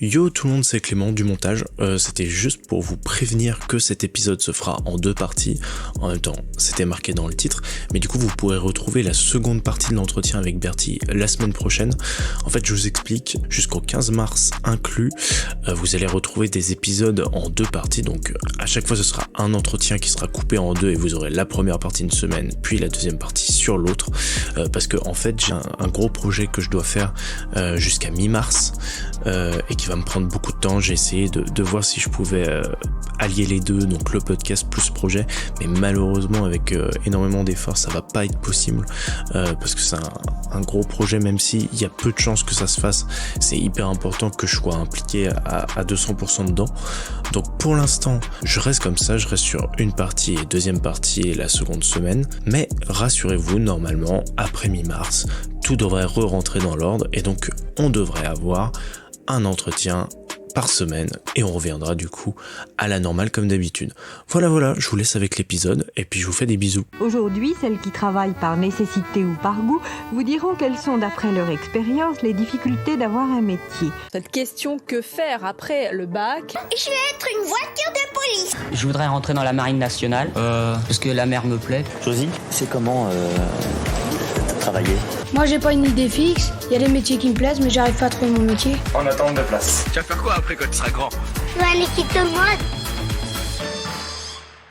Yo tout le monde, c'est Clément du montage. C'était juste pour vous prévenir que cet épisode se fera en 2 parties. En même temps, c'était marqué dans le titre, mais du coup vous pourrez retrouver la seconde partie de l'entretien avec Bertie la semaine prochaine. En fait, je vous explique, jusqu'au 15 mars inclus, vous allez retrouver des épisodes en 2 parties. Donc à chaque fois ce sera un entretien qui sera coupé en 2 et vous aurez la première partie une semaine, puis la deuxième partie sur l'autre. Parce que en fait j'ai un gros projet que je dois faire jusqu'à mi-mars et qui va me prendre beaucoup de temps. J'ai essayé de voir si je pouvais allier les deux, donc le podcast plus projet, mais malheureusement avec énormément d'efforts ça va pas être possible parce que c'est un gros projet. Même s'il y a peu de chances que ça se fasse, c'est hyper important que je sois impliqué à 200% dedans. Donc pour l'instant je reste comme ça, je reste sur une partie et deuxième partie et la seconde semaine, mais rassurez-vous, normalement après mi-mars tout devrait re-rentrer dans l'ordre et donc on devrait avoir un entretien par semaine et on reviendra du coup à la normale comme d'habitude. Voilà, je vous laisse avec l'épisode et puis je vous fais des bisous. Aujourd'hui, celles qui travaillent par nécessité ou par goût vous diront quelles sont d'après leur expérience les difficultés d'avoir un métier. Cette question, que faire après le bac? Je vais être une voiture de police. Je voudrais rentrer dans la marine nationale parce que la mer me plaît. Josie, c'est comment travailler? Moi j'ai pas une idée fixe, il y a des métiers qui me plaisent mais j'arrive pas à trouver mon métier. En attente de place. Tu vas faire quoi après quand tu seras grand? Je vais aller quitter moi.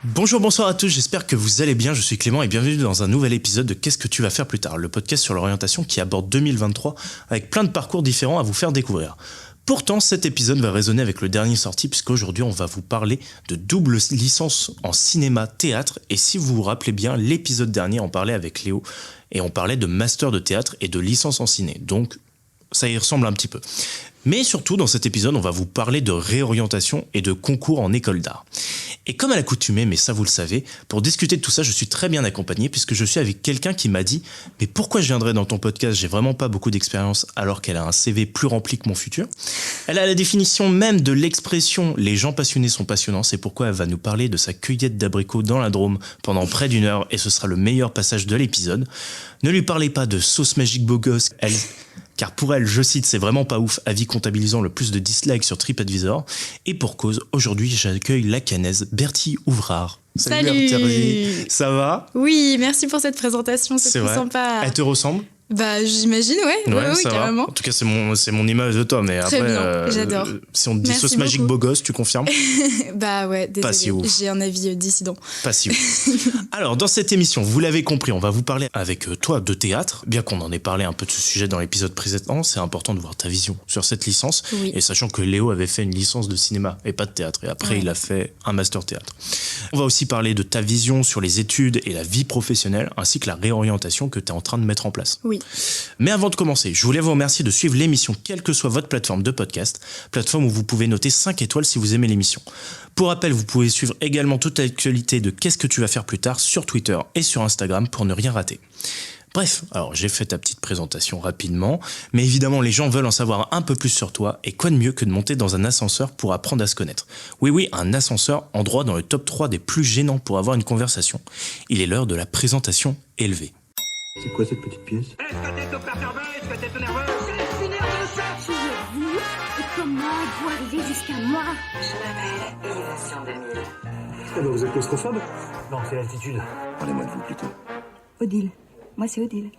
Bonjour, bonsoir à tous, j'espère que vous allez bien, je suis Clément et bienvenue dans un nouvel épisode de Qu'est-ce que tu vas faire plus tard, le podcast sur l'orientation qui aborde 2023 avec plein de parcours différents à vous faire découvrir. Pourtant, cet épisode va résonner avec le dernier sorti puisqu'aujourd'hui on va vous parler de double licence en cinéma-théâtre et si vous vous rappelez bien, l'épisode dernier on parlait avec Léo et on parlait de master de théâtre et de licence en ciné, donc ça y ressemble un petit peu. Mais surtout dans cet épisode on va vous parler de réorientation et de concours en école d'art. Et comme à l'accoutumée, mais ça vous le savez, pour discuter de tout ça je suis très bien accompagné puisque je suis avec quelqu'un qui m'a dit « Mais pourquoi je viendrais dans ton podcast, j'ai vraiment pas beaucoup d'expérience alors qu'elle a un CV plus rempli que mon futur ?» Elle a la définition même de l'expression « Les gens passionnés sont passionnants », c'est pourquoi elle va nous parler de sa cueillette d'abricots dans la Drôme pendant près d'1 heure et ce sera le meilleur passage de l'épisode. Ne lui parlez pas de sauce magique beau gosse, car pour elle, je cite, c'est vraiment pas ouf, avis comptabilisant le plus de dislikes sur TripAdvisor. Et pour cause, aujourd'hui, j'accueille la canaise Bertie Ouvrard. Salut Bertie, ça va? Oui, merci pour cette présentation, c'est très sympa. Elle te ressemble? Bah j'imagine, oui, carrément. En tout cas, c'est mon image de toi, mais très après, bien, j'adore. Si on te dit merci sauce magique beaucoup. beau gosse, tu confirmes? Bah ouais, désolé, pas si ouf. J'ai un avis dissident. Pas si ouf. Alors, dans cette émission, vous l'avez compris, on va vous parler avec toi de théâtre. Bien qu'on en ait parlé un peu de ce sujet dans l'épisode précédent, c'est important de voir ta vision sur cette licence. Oui. Et sachant que Léo avait fait une licence de cinéma et pas de théâtre. Et après, il a fait un master théâtre. On va aussi parler de ta vision sur les études et la vie professionnelle, ainsi que la réorientation que tu es en train de mettre en place. Oui. Mais avant de commencer, je voulais vous remercier de suivre l'émission quelle que soit votre plateforme de podcast, plateforme où vous pouvez noter 5 étoiles si vous aimez l'émission. Pour rappel, vous pouvez suivre également toute l'actualité de Qu'est-ce que tu vas faire plus tard sur Twitter et sur Instagram pour ne rien rater. Bref, alors j'ai fait ta petite présentation rapidement, mais évidemment les gens veulent en savoir un peu plus sur toi et quoi de mieux que de monter dans un ascenseur pour apprendre à se connaître. Oui, un ascenseur, endroit dans le top 3 des plus gênants pour avoir une conversation. Il est l'heure de la présentation élevée. C'est quoi cette petite pièce? Est-ce que t'es tout perturbé? Est-ce que t'es tout nerveux? Je suis nerveux, ça. Qui êtes-vous? Et comment êtes-vous arrivé jusqu'à moi? Eh ben vous êtes claustrophobe? Non, c'est l'altitude. Parlez-moi de vous plutôt. Odile. Moi c'est Odile.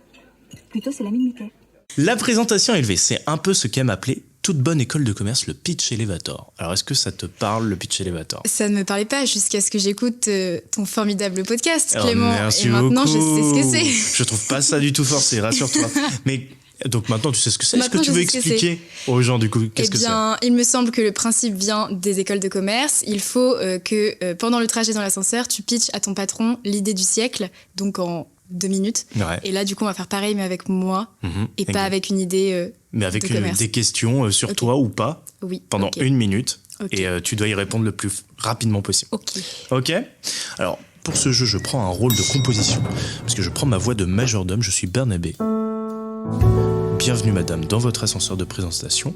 Plutôt c'est l'ami de Mickey. La présentation élevée, c'est un peu ce qu'aime appeler toute bonne école de commerce le pitch elevator. Alors est-ce que ça te parle le pitch elevator? Ça ne me parlait pas jusqu'à ce que j'écoute ton formidable podcast, Clément. Merci et maintenant beaucoup. je sais ce que c'est. Je trouve pas ça du tout forcé, rassure-toi. Mais donc maintenant tu sais ce que c'est. Est-ce que Maintenant, tu veux expliquer aux gens du coup qu'est-ce que c'est? Il me semble que le principe vient des écoles de commerce. Il faut que pendant le trajet dans l'ascenseur, tu pitches à ton patron l'idée du siècle, donc en 2 minutes. Ouais. Et là, du coup, on va faire pareil, mais avec moi, et pas avec une idée mais avec de commerce. Des questions sur toi ou pas, oui, pendant 1 minute. Et tu dois y répondre le plus rapidement possible. Ok. Alors, pour ce jeu, je prends un rôle de composition, parce que je prends ma voix de majordome, je suis Bernabé. Bienvenue madame dans votre ascenseur de présentation.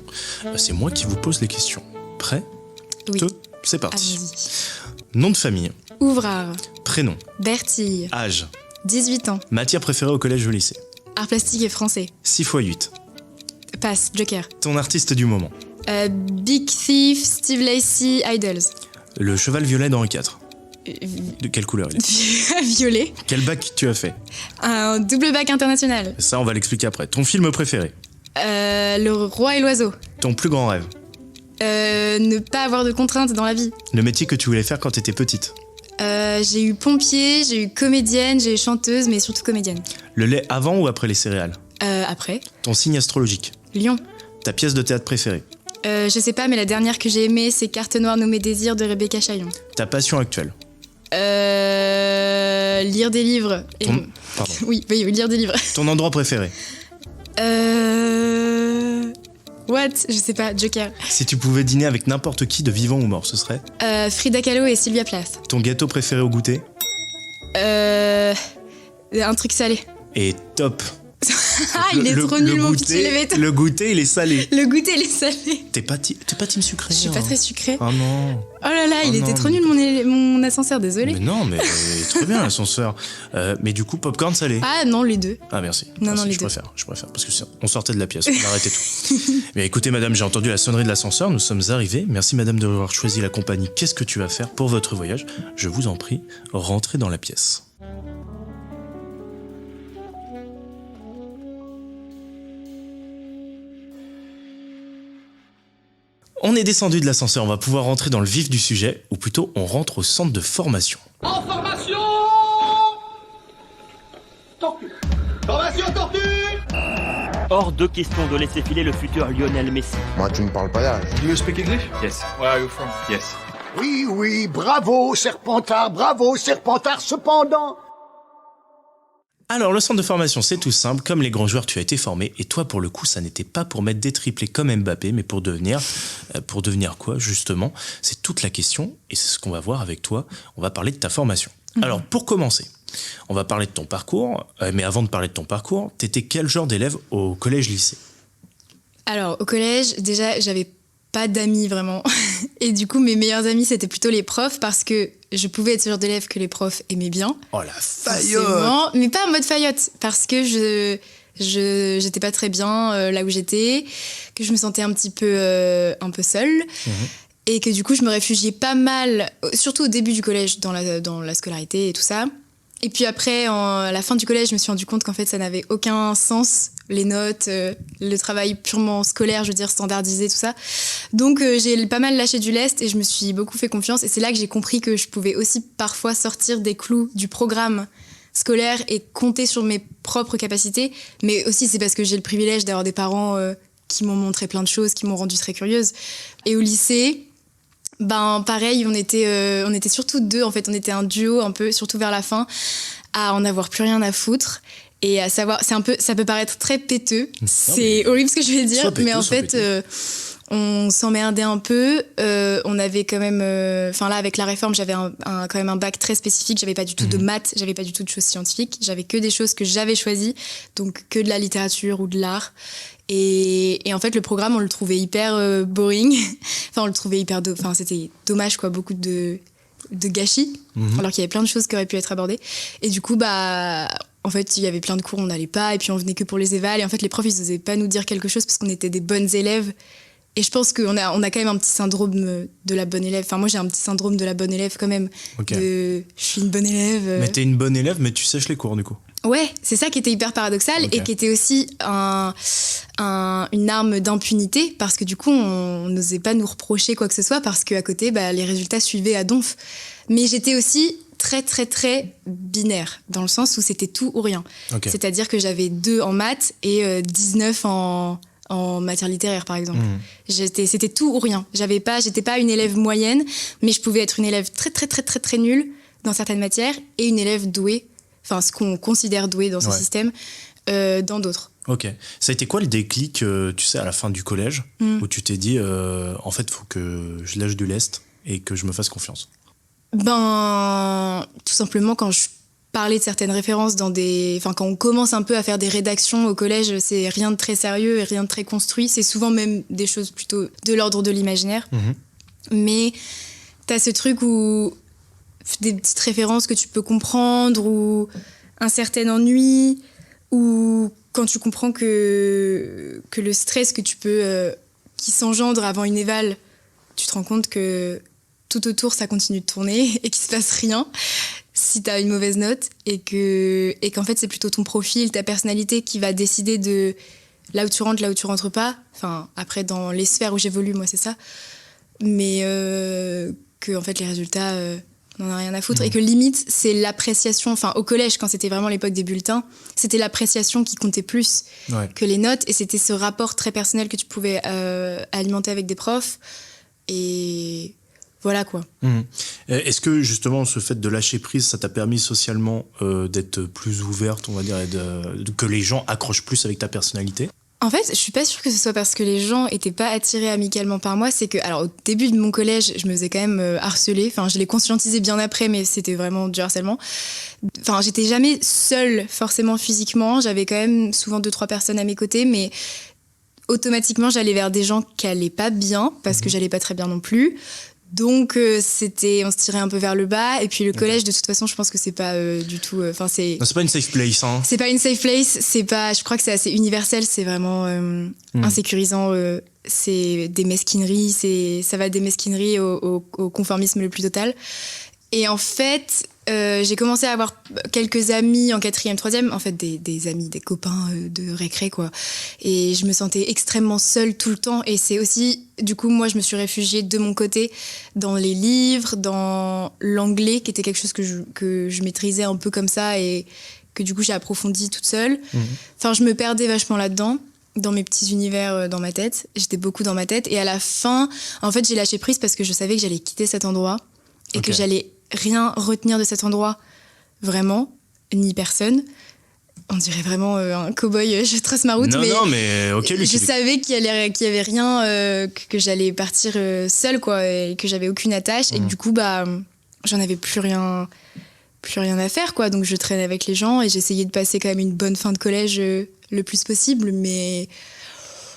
C'est moi qui vous pose les questions. Prêt? Oui. C'est parti. Allez-y. Nom de famille? Ouvrard. Prénom? Bertille. Âge? 18 ans. Matière préférée au collège ou au lycée? Art plastique et français. 6 x 8. Passe, Joker. Ton artiste du moment? Big Thief, Steve Lacy, Idols. Le cheval violet d'Henri IV. De quelle couleur il est? Violet. Quel bac tu as fait? Un double bac international. Ça, on va l'expliquer après. Ton film préféré? Le roi et l'oiseau. Ton plus grand rêve? Ne pas avoir de contraintes dans la vie. Le métier que tu voulais faire quand t'étais petite? J'ai eu pompier, j'ai eu comédienne, j'ai eu chanteuse, mais surtout comédienne. Le lait avant ou après les céréales? Après. Ton signe astrologique? Lion. Ta pièce de théâtre préférée? Je sais pas, mais la dernière que j'ai aimée, c'est Carte noire nommée Désir de Rebecca Chaillon. Ta passion actuelle? Lire des livres. Pardon. Oui, lire des livres. Ton endroit préféré? What? Je sais pas, Joker. Si tu pouvais dîner avec n'importe qui de vivant ou mort, ce serait? Frida Kahlo et Sylvia Plath. Ton gâteau préféré au goûter? Un truc salé. Et top. Il est trop nul, mon petit Léveton. Le goûter, il est salé. Le goûter, il est salé. T'es pas team sucré? Je suis pas très sucré. Oh non. Oh là là, il était trop nul, mon ascenseur, désolé. Mais non, mais très bien l'ascenseur. Mais du coup, popcorn salé? Ah non, les deux. Ah merci. Non, merci, les je deux. préfère, parce que on sortait de la pièce, on arrêtait tout. Mais écoutez madame, j'ai entendu la sonnerie de l'ascenseur, nous sommes arrivés. Merci madame d'avoir choisi la compagnie. Qu'est-ce que tu vas faire pour votre voyage? Je vous en prie, rentrez dans la pièce. On est descendu de l'ascenseur, on va pouvoir rentrer dans le vif du sujet, ou plutôt on rentre au centre de formation. En formation! Tortue! Formation tortue! Hors de question de laisser filer le futur Lionel Messi. Moi, tu me parles pas d'âge. Do you speak English? Yes. Where are you from? Yes. Oui, bravo, Serpentard, cependant. Alors, le centre de formation, c'est tout simple. Comme les grands joueurs, tu as été formé. Et toi, pour le coup, ça n'était pas pour mettre des triplés comme Mbappé, mais pour devenir quoi, justement? C'est toute la question. Et c'est ce qu'on va voir avec toi. On va parler de ta formation. Alors, pour commencer, on va parler de ton parcours. Mais avant de parler de ton parcours, t'étais quel genre d'élève au collège-lycée? Alors, au collège, déjà, j'avais pas d'amis vraiment. Et du coup, mes meilleurs amis, c'était plutôt les profs parce que je pouvais être ce genre d'élève que les profs aimaient bien. Oh la faillotte! Mais pas en mode faillotte, parce que j'étais pas très bien là où j'étais, que je me sentais un peu seule. Et que du coup, je me réfugiais pas mal, surtout au début du collège, dans la scolarité et tout ça. Et puis après, à la fin du collège, je me suis rendu compte qu'en fait, ça n'avait aucun sens, les notes, le travail purement scolaire, je veux dire, standardisé, tout ça. Donc, j'ai pas mal lâché du lest et je me suis beaucoup fait confiance. Et c'est là que j'ai compris que je pouvais aussi parfois sortir des clous du programme scolaire et compter sur mes propres capacités. Mais aussi, c'est parce que j'ai le privilège d'avoir des parents qui m'ont montré plein de choses, qui m'ont rendue très curieuse. Et au lycée... Ben pareil, on était surtout deux, en fait, on était un duo un peu, surtout vers la fin, à en avoir plus rien à foutre et à savoir, ça peut paraître très péteux, c'est horrible ce que je vais dire, mais en fait, on s'emmerdait un peu, on avait quand même, là avec la réforme, j'avais quand même un bac très spécifique, j'avais pas du tout de maths, j'avais pas du tout de choses scientifiques, j'avais que des choses que j'avais choisies, donc que de la littérature ou de l'art. Et en fait, le programme, on le trouvait hyper boring. Enfin, on le trouvait c'était dommage, quoi, beaucoup de gâchis, alors qu'il y avait plein de choses qui auraient pu être abordées. Et du coup, en fait, il y avait plein de cours, on n'allait pas, et puis on venait que pour les évals. Et en fait, les profs, ils n'osaient pas nous dire quelque chose parce qu'on était des bonnes élèves. Et je pense qu'on a quand même un petit syndrome de la bonne élève. Enfin, moi, j'ai un petit syndrome de la bonne élève quand même. Je suis une bonne élève. Mais t'es une bonne élève, mais tu sèches les cours, du coup. Ouais, c'est ça qui était hyper paradoxal et qui était aussi une arme d'impunité parce que du coup, on n'osait pas nous reprocher quoi que ce soit parce qu'à côté, les résultats suivaient à donf. Mais j'étais aussi très, très, très binaire dans le sens où c'était tout ou rien. C'est-à-dire que j'avais 2 en maths et 19 en matière littéraire, par exemple. C'était tout ou rien. J'étais pas une élève moyenne, mais je pouvais être une élève très, très, très, très, très nulle dans certaines matières et une élève douée. Enfin, ce qu'on considère doué dans ce système, dans d'autres. Ok. Ça a été quoi le déclic, tu sais, à la fin du collège, où tu t'es dit, en fait, il faut que je lâche du lest et que je me fasse confiance? Tout simplement, quand je parlais de certaines références quand on commence un peu à faire des rédactions au collège, c'est rien de très sérieux et rien de très construit. C'est souvent même des choses plutôt de l'ordre de l'imaginaire. Mais t'as ce truc où... des petites références que tu peux comprendre ou un certain ennui ou quand tu comprends que le stress que tu peux qui s'engendre avant une éval, tu te rends compte que tout autour, ça continue de tourner et qu'il se passe rien si t'as une mauvaise note et qu'en fait, c'est plutôt ton profil, ta personnalité qui va décider de là où tu rentres pas. Enfin, après, dans les sphères où j'évolue, moi, c'est ça. Mais que, en fait, les résultats, on n'en a rien à foutre. Et que limite, c'est l'appréciation. Enfin, au collège, quand c'était vraiment l'époque des bulletins, c'était l'appréciation qui comptait plus que les notes. Et c'était ce rapport très personnel que tu pouvais alimenter avec des profs. Et voilà, quoi. Est-ce que, justement, ce fait de lâcher prise, ça t'a permis socialement d'être plus ouverte, on va dire, et que les gens accrochent plus avec ta personnalité ? En fait, je suis pas sûre que ce soit parce que les gens étaient pas attirés amicalement par moi. C'est que, alors, au début de mon collège, je me faisais quand même harceler. Enfin, je l'ai conscientisé bien après, mais c'était vraiment du harcèlement. Enfin, j'étais jamais seule, forcément, physiquement. J'avais quand même souvent 2-3 personnes à mes côtés, mais automatiquement, j'allais vers des gens qui allaient pas bien, parce que j'allais pas très bien non plus. Donc, on se tirait un peu vers le bas. Et puis, le collège, de toute façon, je pense que c'est pas du tout... Non, c'est pas une safe place, hein. C'est pas une safe place. Je crois que c'est assez universel. C'est vraiment insécurisant. C'est des mesquineries. Ça va des mesquineries au conformisme le plus total. Et en fait, j'ai commencé à avoir quelques amis en 4e, 3e. En fait, des amis, des copains de récré, quoi. Et je me sentais extrêmement seule tout le temps. Et c'est aussi... Du coup, moi, je me suis réfugiée de mon côté dans les livres, dans l'anglais, qui était quelque chose que je maîtrisais un peu comme ça et que du coup, j'ai approfondi toute seule. Enfin, je me perdais vachement là-dedans, dans mes petits univers dans ma tête. J'étais beaucoup dans ma tête. Et à la fin, en fait, j'ai lâché prise parce que je savais que j'allais quitter cet endroit et que j'allais rien retenir de cet endroit, vraiment, ni personne. On dirait vraiment un cow-boy, je trace ma route, mais ok, je savais qu'il y avait rien, que j'allais partir seule, quoi, et que j'avais aucune attache, et que du coup, j'en avais plus rien à faire, quoi. Donc je traînais avec les gens et j'essayais de passer quand même une bonne fin de collège le plus possible, mais...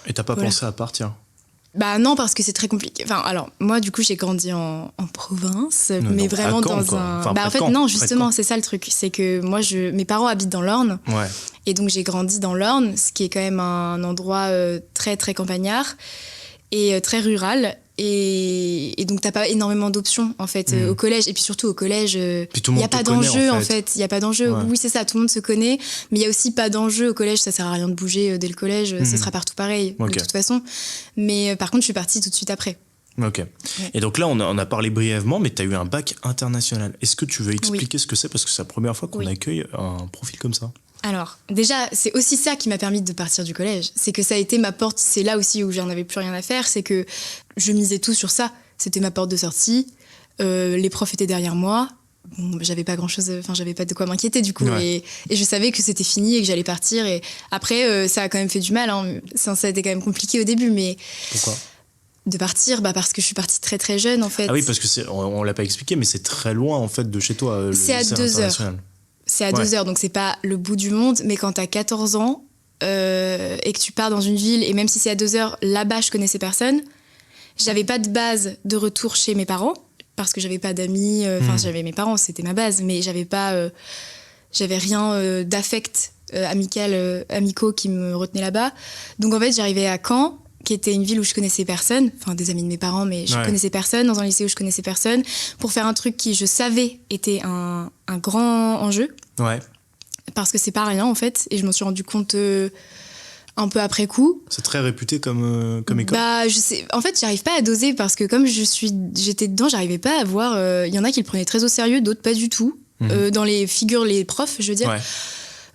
Et t'as pas pensé à partir ? Bah non, parce que c'est très compliqué. Enfin, alors, moi, du coup, j'ai grandi en province, mais vraiment Caen, dans quoi. un... Enfin, en fait, Caen, non, justement, c'est ça le truc. C'est que moi, mes parents habitent dans l'Orne. Ouais. Et donc, j'ai grandi dans l'Orne, ce qui est quand même un endroit très, très campagnard et très rural. Et donc, t'as pas énormément d'options, en fait, au collège. Et puis surtout, au collège, il n'y a pas d'enjeu, en fait. Il n'y a pas d'enjeu. Ouais. Oui, c'est ça, tout le monde se connaît. Mais il y a aussi pas d'enjeu au collège. Ça sert à rien de bouger dès le collège. Ce sera partout pareil, de toute façon. Mais par contre, je suis partie tout de suite après. Ok. Ouais. Et donc là, on a parlé brièvement, mais tu as eu un bac international. Est-ce que tu veux expliquer ce que c'est ? Parce que c'est la première fois qu'on accueille un profil comme ça. Alors, déjà, c'est aussi ça qui m'a permis de partir du collège. C'est que ça a été ma porte, c'est là aussi où j'en avais plus rien à faire, c'est que je misais tout sur ça. C'était ma porte de sortie, les profs étaient derrière moi, bon, j'avais pas grand-chose, enfin, j'avais pas de quoi m'inquiéter du coup, et je savais que c'était fini et que j'allais partir. Et après, ça a quand même fait du mal, hein. Ça a été quand même compliqué au début, mais... Pourquoi ? De partir, parce que je suis partie très très jeune en fait. Ah oui, parce que on l'a pas expliqué, mais c'est très loin en fait de chez toi. C'est à 2 heures. C'est à 2 heures, donc c'est pas le bout du monde, mais quand t'as 14 ans et que tu pars dans une ville, et même si c'est à 2 heures, là-bas je connaissais personne, j'avais pas de base de retour chez mes parents, parce que j'avais pas d'amis, j'avais mes parents, c'était ma base, mais j'avais rien d'affect amicaux qui me retenait là-bas. Donc en fait j'arrivais à Caen, qui était une ville où je connaissais personne, enfin des amis de mes parents, mais je connaissais personne, dans un lycée où je connaissais personne, pour faire un truc qui, je savais, était un grand enjeu. Ouais. Parce que c'est pas rien, en fait, et je m'en suis rendu compte un peu après coup. C'est très réputé comme école. Je sais. En fait, j'arrive pas à doser, parce que comme j'étais dedans, j'arrivais pas à voir... Il y en a qui le prenaient très au sérieux, d'autres pas du tout. Dans les figures, les profs, je veux dire. Ouais.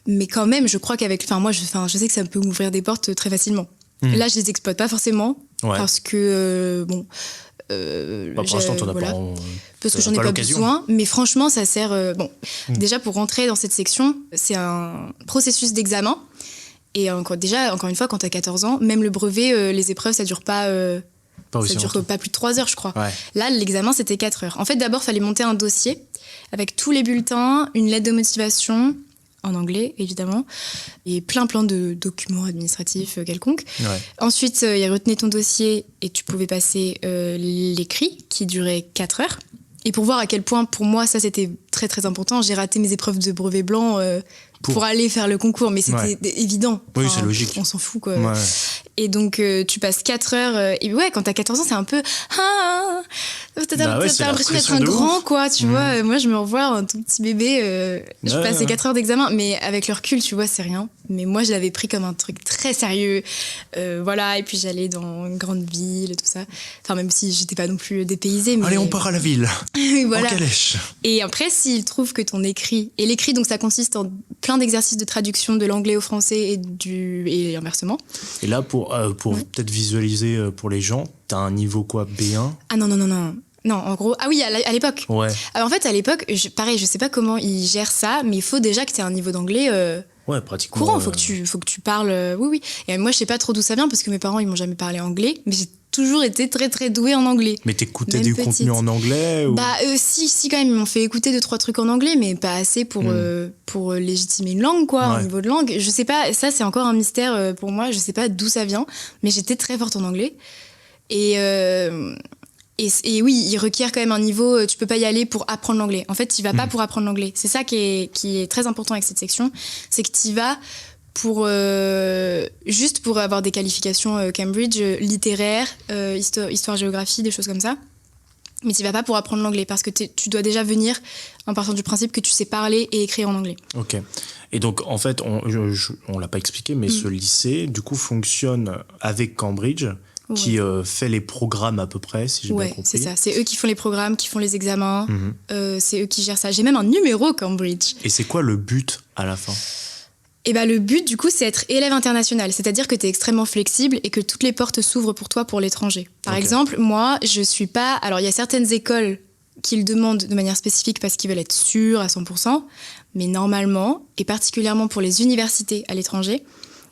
Mais quand même, je crois qu'avec... je sais que ça peut m'ouvrir des portes très facilement. Là, je les exploite pas forcément, parce que, pour l'instant, t'en as pas... Parce que j'en ai pas besoin, mais franchement, ça sert... Déjà, pour rentrer dans cette section, c'est un processus d'examen. Et encore une fois, quand t'as 14 ans, même le brevet, les épreuves, ça dure pas... ça dure pas plus de 3 heures, je crois. Ouais. Là, l'examen, c'était 4 heures. En fait, d'abord, il fallait monter un dossier avec tous les bulletins, une lettre de motivation... en anglais, évidemment, et plein de documents administratifs quelconques. Ouais. Ensuite, il retenait ton dossier et tu pouvais passer l'écrit, qui durait 4 heures. Et pour voir à quel point, pour moi, ça, c'était très, très important, j'ai raté mes épreuves de brevet blanc pour aller faire le concours, mais c'était évident. Oui, c'est logique. On s'en fout, quoi. Ouais. Et donc, tu passes 4 heures. Et ouais, quand t'as 14 ans, c'est un peu. T'as l'impression d'être un grand, quoi, tu vois. Moi, je me revois un tout petit bébé. Je passais 4 heures d'examen. Mais avec le recul, tu vois, c'est rien. Mais moi, je l'avais pris comme un truc très sérieux. Voilà. Et puis, j'allais dans une grande ville, tout ça. Enfin, même si j'étais pas non plus dépaysée. Mais... Allez, on part à la ville. Voilà. En calèche. Et après, s'ils trouvent que ton écrit. Et l'écrit, donc, ça consiste en plein d'exercices de traduction de l'anglais au français et inversement. Et là, pour peut-être visualiser pour les gens, t'as un niveau quoi, B1 ? Ah non. Non, en gros... Ah oui, à l'époque. Ouais. Alors, en fait, à l'époque, pareil, je sais pas comment ils gèrent ça, mais il faut déjà que tu aies un niveau d'anglais ouais, pratiquement, courant. Faut que tu parles... Oui. Et moi, je sais pas trop d'où ça vient, parce que mes parents, ils m'ont jamais parlé anglais, mais j'ai toujours été très, très douée en anglais. Mais t'écoutais du contenu en anglais ou... Si, quand même. Ils m'ont fait écouter 2-3 trucs en anglais, mais pas assez pour légitimer une langue, quoi, au niveau de langue. Je sais pas, ça, c'est encore un mystère pour moi. Je sais pas d'où ça vient, mais j'étais très forte en anglais. Et oui, il requiert quand même un niveau, tu peux pas y aller pour apprendre l'anglais. En fait, tu vas pas pour apprendre l'anglais. C'est ça qui est très important avec cette section, c'est que tu vas juste pour avoir des qualifications Cambridge, littéraire, histoire, géographie, des choses comme ça. Mais tu vas pas pour apprendre l'anglais parce que tu dois déjà venir en partant du principe que tu sais parler et écrire en anglais. Ok. Et donc, en fait, on l'a pas expliqué, mais ce lycée, du coup, fonctionne avec Cambridge, qui fait les programmes à peu près, si j'ai bien compris. C'est ça. C'est eux qui font les programmes, qui font les examens. C'est eux qui gèrent ça. J'ai même un numéro Cambridge. Et c'est quoi le but à la fin ? Et le but, du coup, c'est être élève international. C'est-à-dire que tu es extrêmement flexible et que toutes les portes s'ouvrent pour toi pour l'étranger. Par exemple, moi, je suis pas... Alors, il y a certaines écoles qui le demandent de manière spécifique parce qu'ils veulent être sûrs à 100%. Mais normalement, et particulièrement pour les universités à l'étranger,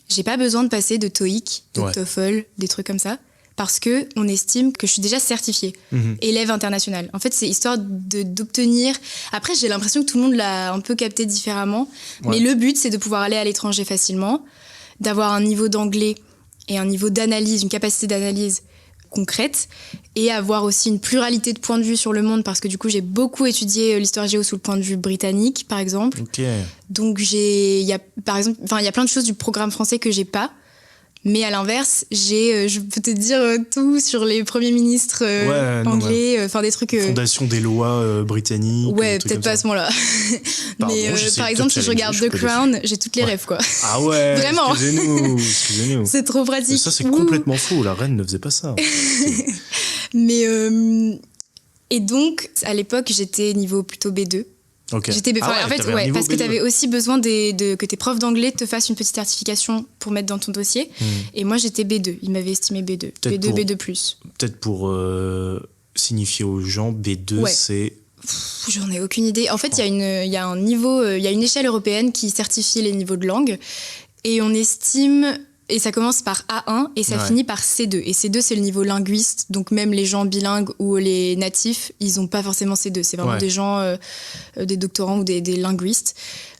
j'ai pas besoin de passer de TOEIC, de TOEFL, des trucs comme ça. Parce qu'on estime que je suis déjà certifiée élève international. En fait, c'est histoire d'obtenir... Après, j'ai l'impression que tout le monde l'a un peu capté différemment. Mais le but, c'est de pouvoir aller à l'étranger facilement, d'avoir un niveau d'anglais et un niveau d'analyse, une capacité d'analyse concrète, et avoir aussi une pluralité de points de vue sur le monde, parce que du coup, j'ai beaucoup étudié l'histoire géo sous le point de vue britannique, par exemple. Donc, il y a plein de choses du programme français que j'ai pas. Mais à l'inverse, je peux te dire tout sur les premiers ministres anglais, des trucs... Fondation des lois britanniques. Ouais, peut-être pas à ce moment-là. Mais par exemple, si je regarde The Crown, j'ai toutes les rêves, quoi. Ah ouais, vraiment. Excusez-nous. C'est trop pratique. Mais ça, c'est complètement faux. La reine ne faisait pas ça. Mais... Et donc, à l'époque, j'étais niveau plutôt B2. Okay. En fait, parce que tu avais aussi besoin que tes profs d'anglais te fassent une petite certification pour mettre dans ton dossier. Et moi, j'étais B2. Ils m'avaient estimé B2. B2+. Peut-être pour signifier aux gens, B2, c'est... J'en ai aucune idée. En fait, il y a un niveau, il y a une échelle européenne qui certifie les niveaux de langue. Et on estime... Et ça commence par A1 et ça finit par C2. Et C2, c'est le niveau linguiste. Donc même les gens bilingues ou les natifs, ils n'ont pas forcément C2. C'est vraiment des gens, des doctorants ou des linguistes.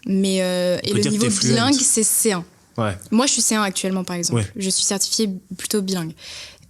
Mais, et le niveau bilingue, c'est C1. Moi, je suis C1 actuellement, par exemple. Je suis certifiée plutôt bilingue.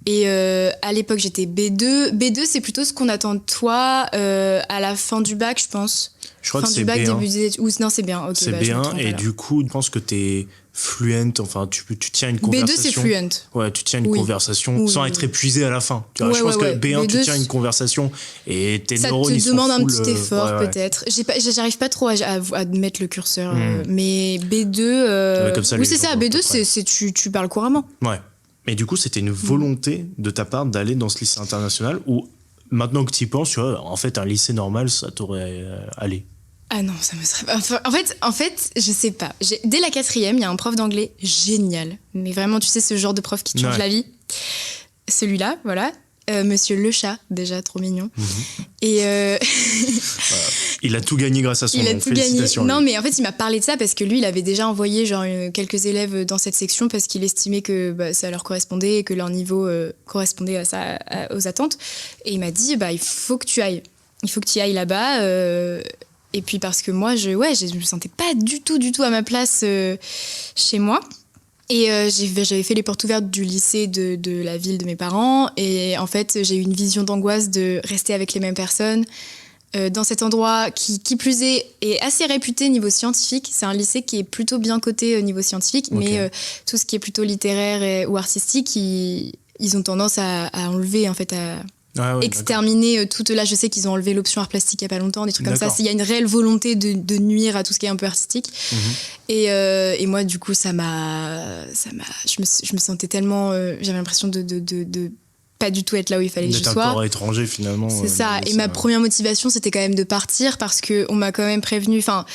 Et à l'époque, j'étais B2. B2, c'est plutôt ce qu'on attend de toi à la fin du bac, je pense. Je crois que c'est B1. Début des études. Non, c'est B1. C'est B1 et du coup, je pense que t'es fluent, enfin tu tiens une conversation. B2 c'est fluent. Ouais, tu tiens une conversation sans être épuisé à la fin. Tu vois, je pense que B1 tu tiens une conversation et tes neurones ils sont full. Ça te demande un petit effort peut-être. J'arrive pas trop à mettre le curseur, mais B2 comme ça, oui, c'est ça, B2 c'est tu parles couramment. Ouais. Mais du coup, c'était une volonté de ta part d'aller dans ce lycée international où maintenant que tu y penses, tu vois, en fait un lycée normal ça t'aurait allé. Ah non, ça me serait... En fait, je sais pas. Dès la 4e, il y a un prof d'anglais génial. Mais vraiment, tu sais, ce genre de prof qui te change la vie. Celui-là, voilà. Monsieur Le Chat, déjà, trop mignon. Et il a tout gagné grâce à son nom. Félicitations. Non, mais en fait, il m'a parlé de ça parce que lui, il avait déjà envoyé quelques élèves dans cette section parce qu'il estimait que ça leur correspondait et que leur niveau correspondait aux attentes. Et il m'a dit, il faut que tu ailles. Il faut que tu ailles là-bas. Et puis parce que moi, je me sentais pas du tout à ma place chez moi. Et j'avais fait les portes ouvertes du lycée de la ville de mes parents. Et en fait, j'ai eu une vision d'angoisse de rester avec les mêmes personnes, dans cet endroit qui plus est assez réputé niveau scientifique. C'est un lycée qui est plutôt bien coté niveau scientifique, mais tout ce qui est plutôt littéraire ou artistique, ils ont tendance à enlever, en fait, à exterminer tout. Là, je sais qu'ils ont enlevé l'option art plastique il n'y a pas longtemps, des trucs comme ça. Il y a une réelle volonté de nuire à tout ce qui est un peu artistique. Et moi, du coup, je me sentais tellement... j'avais l'impression de pas du tout être là où il fallait que je sois. D'être un corps étranger, finalement. C'est ça. Et ma première motivation, c'était quand même de partir parce qu'on m'a quand même prévenu... Enfin,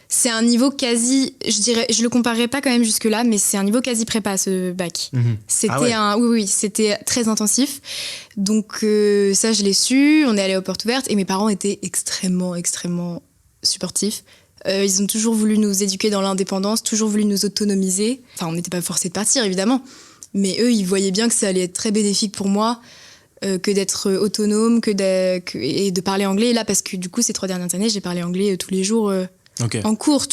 c'est un niveau quasi... Je le comparerais pas quand même jusque-là, mais c'est un niveau quasi prépa, ce bac. C'était oui, c'était très intensif. Donc ça, je l'ai su. On est allé aux portes ouvertes et mes parents étaient extrêmement, extrêmement supportifs. Ils ont toujours voulu nous éduquer dans l'indépendance, toujours voulu nous autonomiser. Enfin, on n'était pas forcés de partir, évidemment. Mais eux, ils voyaient bien que ça allait être très bénéfique pour moi que d'être autonome et de parler anglais. Et là, parce que du coup, ces 3 dernières années, j'ai parlé anglais tous les jours en cours.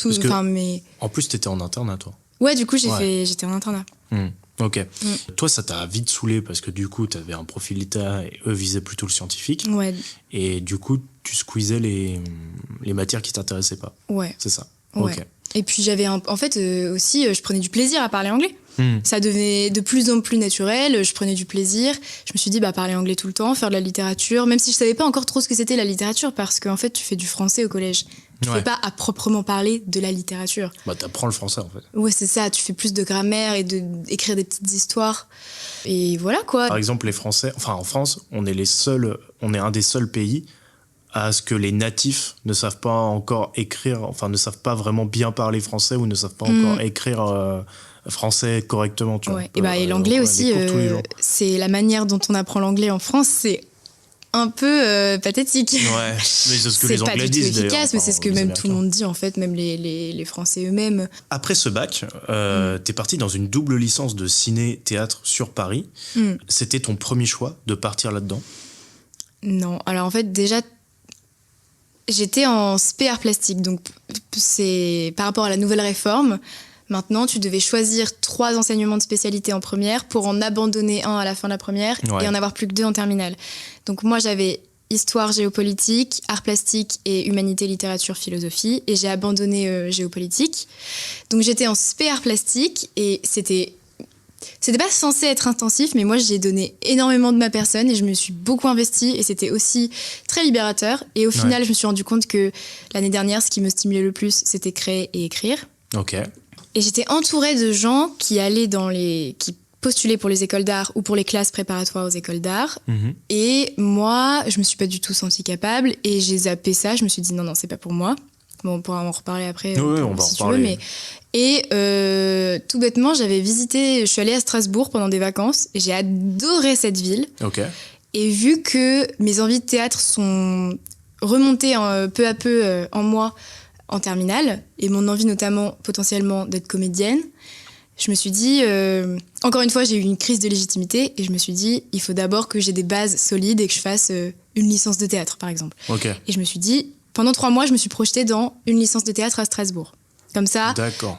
En plus, t'étais en internat, toi. Ouais, du coup, j'étais en internat. Ok. Toi, ça t'a vite saoulé parce que du coup, t'avais un profil littéraire et eux visaient plutôt le scientifique. Ouais. Et du coup, tu squeezais les matières qui t'intéressaient pas. Ouais. C'est ça. Ouais. Ok. Et puis j'avais aussi, je prenais du plaisir à parler anglais. Ça devenait de plus en plus naturel, je prenais du plaisir. Je me suis dit, parler anglais tout le temps, faire de la littérature, même si je savais pas encore trop ce que c'était la littérature, parce qu'en fait, tu fais du français au collège. Tu fais pas à proprement parler de la littérature. T'apprends le français, en fait. Ouais, c'est ça, tu fais plus de grammaire et d'écrire des petites histoires. Et voilà, quoi. Par exemple, les Français, en France, on est un des seuls pays à ce que les natifs ne savent pas encore écrire, ne savent pas vraiment bien parler français ou ne savent pas encore écrire français correctement. Tu vois. Et l'anglais aussi, c'est la manière dont on apprend l'anglais en France, c'est un peu pathétique. Ouais, mais c'est ce que les Anglais disent. C'est pas du tout efficace, mais c'est ce que même tout le monde dit, en fait, même les Français eux-mêmes. Après ce bac, t'es parti dans une double licence de ciné-théâtre sur Paris. C'était ton premier choix de partir là-dedans? Non, alors en fait, déjà, j'étais en spé art plastique, donc c'est par rapport à la nouvelle réforme. Maintenant, tu devais choisir 3 enseignements de spécialité en première pour en abandonner un à la fin de la première et en avoir plus que 2 en terminale. Donc moi, j'avais histoire, géopolitique, art plastique et humanité, littérature, philosophie, et j'ai abandonné géopolitique. Donc j'étais en spé art plastique et c'était pas censé être intensif, mais moi j'ai donné énormément de ma personne et je me suis beaucoup investie et c'était aussi très libérateur. Et au final, je me suis rendu compte que l'année dernière, ce qui me stimulait le plus, c'était créer et écrire. Ok. Et j'étais entourée de gens qui postulaient pour les écoles d'art ou pour les classes préparatoires aux écoles d'art. Et moi, je me suis pas du tout sentie capable et j'ai zappé ça. Je me suis dit non, c'est pas pour moi. Bon, on pourra en reparler après. Oui, on va en reparler. Et tout bêtement, je suis allée à Strasbourg pendant des vacances et j'ai adoré cette ville. Ok. Et vu que mes envies de théâtre sont remontées peu à peu en moi en terminale, et mon envie notamment potentiellement d'être comédienne, je me suis dit, encore une fois, j'ai eu une crise de légitimité et je me suis dit, il faut d'abord que j'ai des bases solides et que je fasse une licence de théâtre, par exemple. Ok. Et je me suis dit, pendant 3 mois, je me suis projetée dans une licence de théâtre à Strasbourg. Comme ça,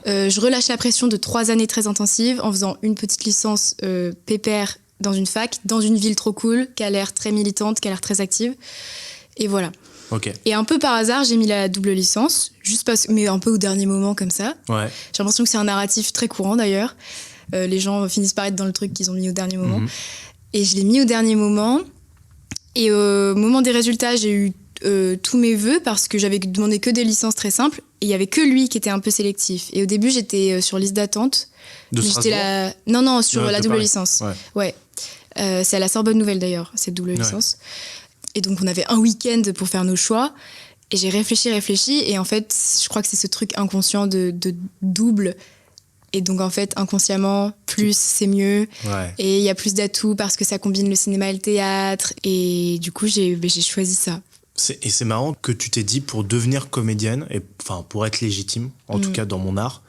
je relâche la pression de 3 années très intensives en faisant une petite licence pépère dans une fac, dans une ville trop cool, qui a l'air très militante, qui a l'air très active. Et voilà. Okay. Et un peu par hasard, j'ai mis la double licence, mais un peu au dernier moment comme ça. Ouais. J'ai l'impression que c'est un narratif très courant d'ailleurs. Les gens finissent par être dans le truc qu'ils ont mis au dernier moment. Et je l'ai mis au dernier moment. Et au moment des résultats, j'ai eu tous mes vœux parce que j'avais demandé que des licences très simples. Et il n'y avait que lui qui était un peu sélectif. Et au début, j'étais sur liste d'attente. De Strasbourg ? Non, sur la double Paris. licence. Ouais. C'est à la Sorbonne Nouvelle d'ailleurs, cette double licence. Et donc, on avait un week-end pour faire nos choix. Et j'ai réfléchi. Et en fait, je crois que c'est ce truc inconscient de double. Et donc, en fait, inconsciemment, plus, c'est mieux. Ouais. Et il y a plus d'atouts parce que ça combine le cinéma et le théâtre. Et du coup, j'ai choisi ça. Et c'est marrant que tu t'es dit, pour devenir comédienne, pour être légitime, en tout cas dans mon art,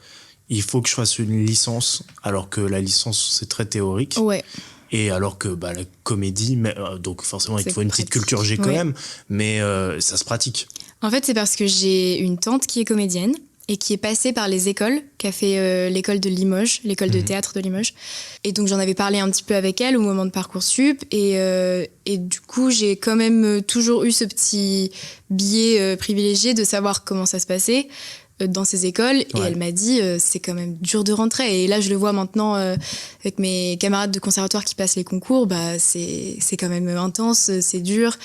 il faut que je fasse une licence, alors que la licence, c'est très théorique. Ouais. Et alors que la comédie, donc forcément, il te faut une petite culture G quand même, mais ça se pratique. En fait, c'est parce que j'ai une tante qui est comédienne. et qui est passé par les écoles, qui a fait l'école de Limoges, l'école de théâtre de Limoges. Et donc j'en avais parlé un petit peu avec elle au moment de Parcoursup. Et du coup, j'ai quand même toujours eu ce petit biais privilégié de savoir comment ça se passait dans ces écoles. Et elle m'a dit, c'est quand même dur de rentrer. Et là, je le vois maintenant avec mes camarades de conservatoire qui passent les concours. C'est quand même intense, c'est dur.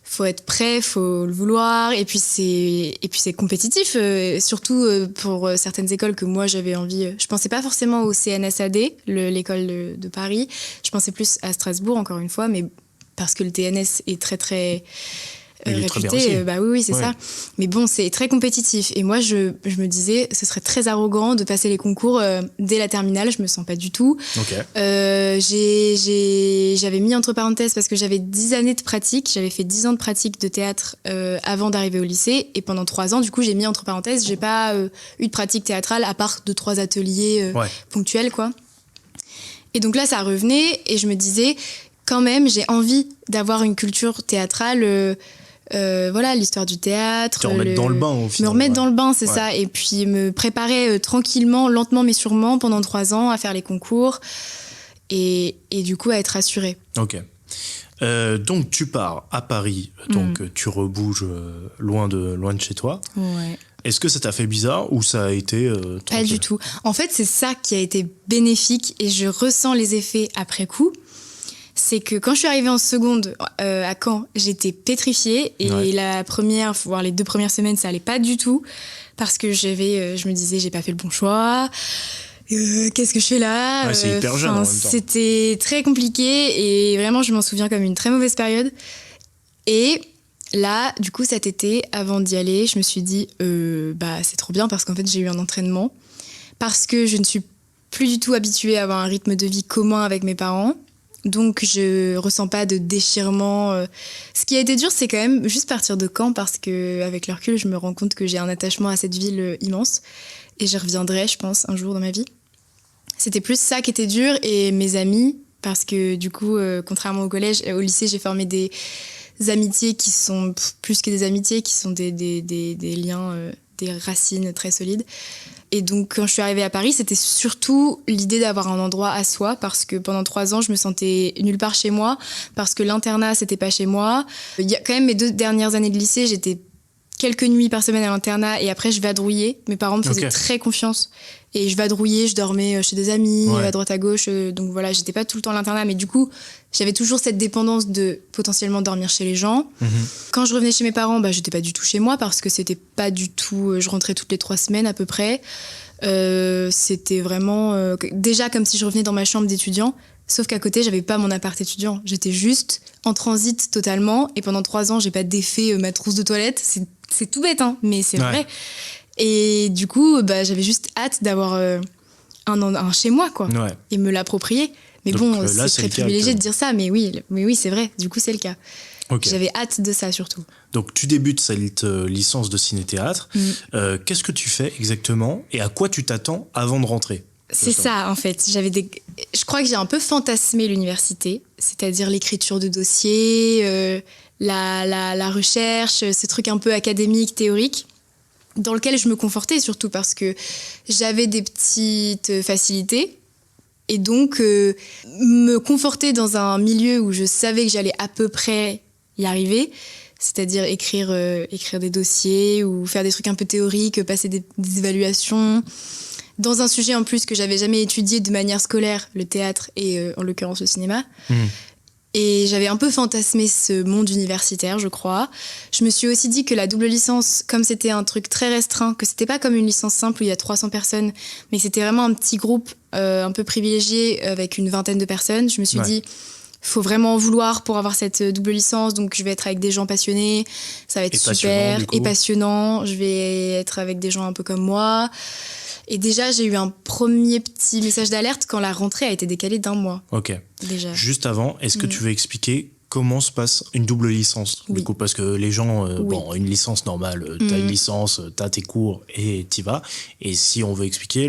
Faut être prêt, faut le vouloir, et puis c'est compétitif, surtout pour certaines écoles que moi j'avais envie. Je pensais pas forcément au CNSAD, l'école de Paris. Je pensais plus à Strasbourg, encore une fois, mais parce que le TNS est très très réputé. Oui, c'est ça. Mais bon, c'est très compétitif. Et moi, je me disais, ce serait très arrogant de passer les concours dès la terminale. Je me sens pas du tout. J'avais mis entre parenthèses parce que j'avais 10 années de pratique. J'avais fait 10 ans de pratique de théâtre avant d'arriver au lycée. Et pendant 3 ans, du coup, j'ai mis entre parenthèses. J'ai pas eu de pratique théâtrale à part 2-3 ateliers ponctuels, quoi. Et donc là, ça revenait et je me disais, quand même, j'ai envie d'avoir une culture théâtrale. L'histoire du théâtre. Te remettre dans le bain, au final. Me remettre dans le bain, c'est ça. Et puis me préparer tranquillement, lentement mais sûrement, pendant 3 ans, à faire les concours. Et du coup, à être assurée. Ok. Donc, tu pars à Paris. Donc, tu rebouges loin de chez toi. Ouais. Est-ce que ça t'a fait bizarre ou ça a été Pas du tout. En fait, c'est ça qui a été bénéfique et je ressens les effets après coup. C'est que quand je suis arrivée en seconde à Caen, j'étais pétrifiée et la première, voire les 2 premières semaines, ça allait pas du tout parce que je me disais j'ai pas fait le bon choix. Qu'est-ce que je fais là c'est hyper jeune en même temps. C'était très compliqué et vraiment je m'en souviens comme une très mauvaise période. Et là, du coup, cet été, avant d'y aller, je me suis dit c'est trop bien parce qu'en fait j'ai eu un entraînement parce que je ne suis plus du tout habituée à avoir un rythme de vie commun avec mes parents. Donc, je ressens pas de déchirement. Ce qui a été dur, c'est quand même juste partir de Caen parce qu'avec le recul, je me rends compte que j'ai un attachement à cette ville immense. Et j'y reviendrai, je pense, un jour dans ma vie. C'était plus ça qui était dur et mes amis, parce que du coup, contrairement au collège, au lycée, j'ai formé des amitiés qui sont plus que des amitiés, qui sont des liens, des racines très solides. Et donc, quand je suis arrivée à Paris, c'était surtout l'idée d'avoir un endroit à soi parce que pendant 3 ans, je me sentais nulle part chez moi parce que l'internat, c'était pas chez moi. Il y a quand même mes 2 dernières années de lycée, j'étais quelques nuits par semaine à l'internat et après, je vadrouillais. Mes parents me faisaient très confiance. Et je vadrouillais, je dormais chez des amis, à droite à gauche. Donc voilà, j'étais pas tout le temps à l'internat. Mais du coup, j'avais toujours cette dépendance de potentiellement dormir chez les gens. Quand je revenais chez mes parents, j'étais pas du tout chez moi parce que c'était pas du tout... Je rentrais toutes les 3 semaines à peu près. C'était vraiment... déjà comme si je revenais dans ma chambre d'étudiant. Sauf qu'à côté, j'avais pas mon appart étudiant. J'étais juste en transit totalement. Et pendant 3 ans, j'ai pas défait ma trousse de toilette. C'est tout bête, hein, mais c'est vrai. Et du coup, j'avais juste hâte d'avoir un chez moi, quoi, et me l'approprier. Mais donc, bon, c'est très privilégié de dire ça, mais oui, c'est vrai. Du coup, c'est le cas. J'avais hâte de ça, surtout. Donc, tu débutes cette licence de ciné-théâtre. Qu'est-ce que tu fais exactement et à quoi tu t'attends avant de rentrer ? C'est ça, en fait. Je crois que j'ai un peu fantasmé l'université, c'est-à-dire l'écriture de dossiers, la recherche, ce truc un peu académique, théorique, dans lequel je me confortais, surtout parce que j'avais des petites facilités. Et donc, me conforter dans un milieu où je savais que j'allais à peu près y arriver, c'est-à-dire écrire des dossiers ou faire des trucs un peu théoriques, passer des évaluations, dans un sujet en plus que j'avais jamais étudié de manière scolaire, le théâtre et en l'occurrence le cinéma. Et j'avais un peu fantasmé ce monde universitaire, je crois. Je me suis aussi dit que la double licence, comme c'était un truc très restreint, que c'était pas comme une licence simple où il y a 300 personnes, mais c'était vraiment un petit groupe un peu privilégié avec une 20aine de personnes, je me suis dit, faut vraiment en vouloir pour avoir cette double licence, donc je vais être avec des gens passionnés, ça va être super et passionnant, je vais être avec des gens un peu comme moi. Et déjà, j'ai eu un premier petit message d'alerte quand la rentrée a été décalée d'1 mois. Ok. Déjà. Juste avant, est-ce que tu veux expliquer comment se passe une double licence. Oui. Du coup, parce que les gens, Oui. bon, une licence normale, t'as une licence, t'as tes cours et t'y vas. Et si on veut expliquer,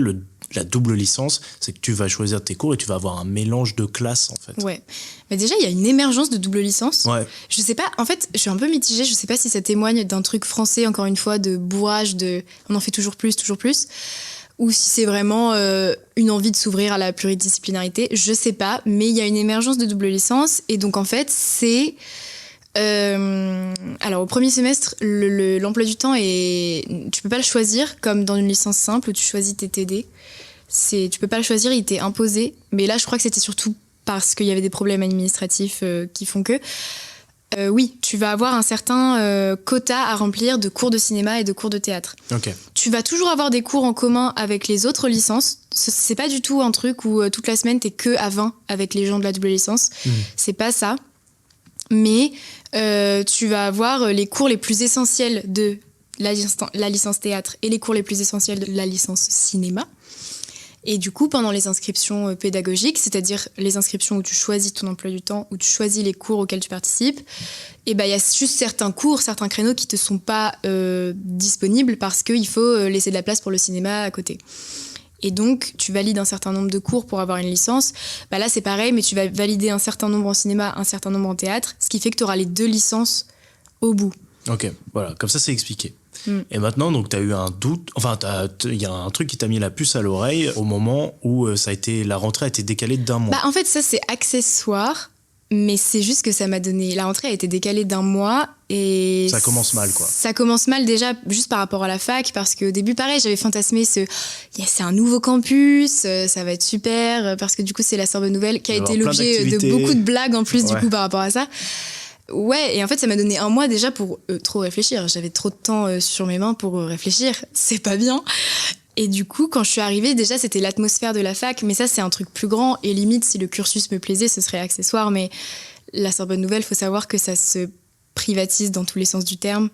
la double licence, c'est que tu vas choisir tes cours et tu vas avoir un mélange de classes, en fait. Ouais. Mais déjà, il y a une émergence de double licence. Ouais. Je sais pas, en fait, je suis un peu mitigée. Je sais pas si ça témoigne d'un truc français, encore une fois, de bourrage, on en fait toujours plus, ou si c'est vraiment une envie de s'ouvrir à la pluridisciplinarité. Je sais pas, mais il y a une émergence de double licence. Et donc, en fait, c'est... alors, au premier semestre, l'emploi du temps tu peux pas le choisir, comme dans une licence simple où tu choisis tes TD. Tu peux pas le choisir, il t'est imposé. Mais là, je crois que c'était surtout parce qu'il y avait des problèmes administratifs qui font que... oui, tu vas avoir un certain quota à remplir de cours de cinéma et de cours de théâtre. Ok. Tu vas toujours avoir des cours en commun avec les autres licences. C'est pas du tout un truc où toute la semaine, t'es que à 20 avec les gens de la double licence. C'est pas ça. Mais tu vas avoir les cours les plus essentiels de la licence théâtre et les cours les plus essentiels de la licence cinéma. Et du coup, pendant les inscriptions pédagogiques, c'est-à-dire les inscriptions où tu choisis ton emploi du temps, où tu choisis les cours auxquels tu participes, et ben, y a juste certains cours, certains créneaux qui te sont pas disponibles parce qu'il faut laisser de la place pour le cinéma à côté. Et donc, tu valides un certain nombre de cours pour avoir une licence. Bah là, c'est pareil, mais tu vas valider un certain nombre en cinéma, un certain nombre en théâtre, ce qui fait que tu auras les 2 licences au bout. Ok, voilà, comme ça, c'est expliqué. Et maintenant, donc, tu as eu un doute, enfin, il y a un truc qui t'a mis la puce à l'oreille au moment où la rentrée a été décalée d'1 mois. Bah, en fait, ça, c'est accessoire, mais c'est juste que ça m'a donné... La rentrée a été décalée d'1 mois et... Ça commence mal, quoi. Ça commence mal déjà, juste par rapport à la fac, parce qu'au début, pareil, j'avais fantasmé c'est un nouveau campus, ça va être super, parce que du coup, c'est la Sorbonne Nouvelle qui a été l'objet de beaucoup de blagues en plus, du coup, par rapport à ça. Ouais, et en fait, ça m'a donné 1 mois déjà pour trop réfléchir. J'avais trop de temps sur mes mains pour réfléchir. C'est pas bien. Et du coup, quand je suis arrivée, déjà, c'était l'atmosphère de la fac. Mais ça, c'est un truc plus grand. Et limite, si le cursus me plaisait, ce serait accessoire. Mais la Sorbonne Nouvelle, il faut savoir que ça se privatise dans tous les sens du terme.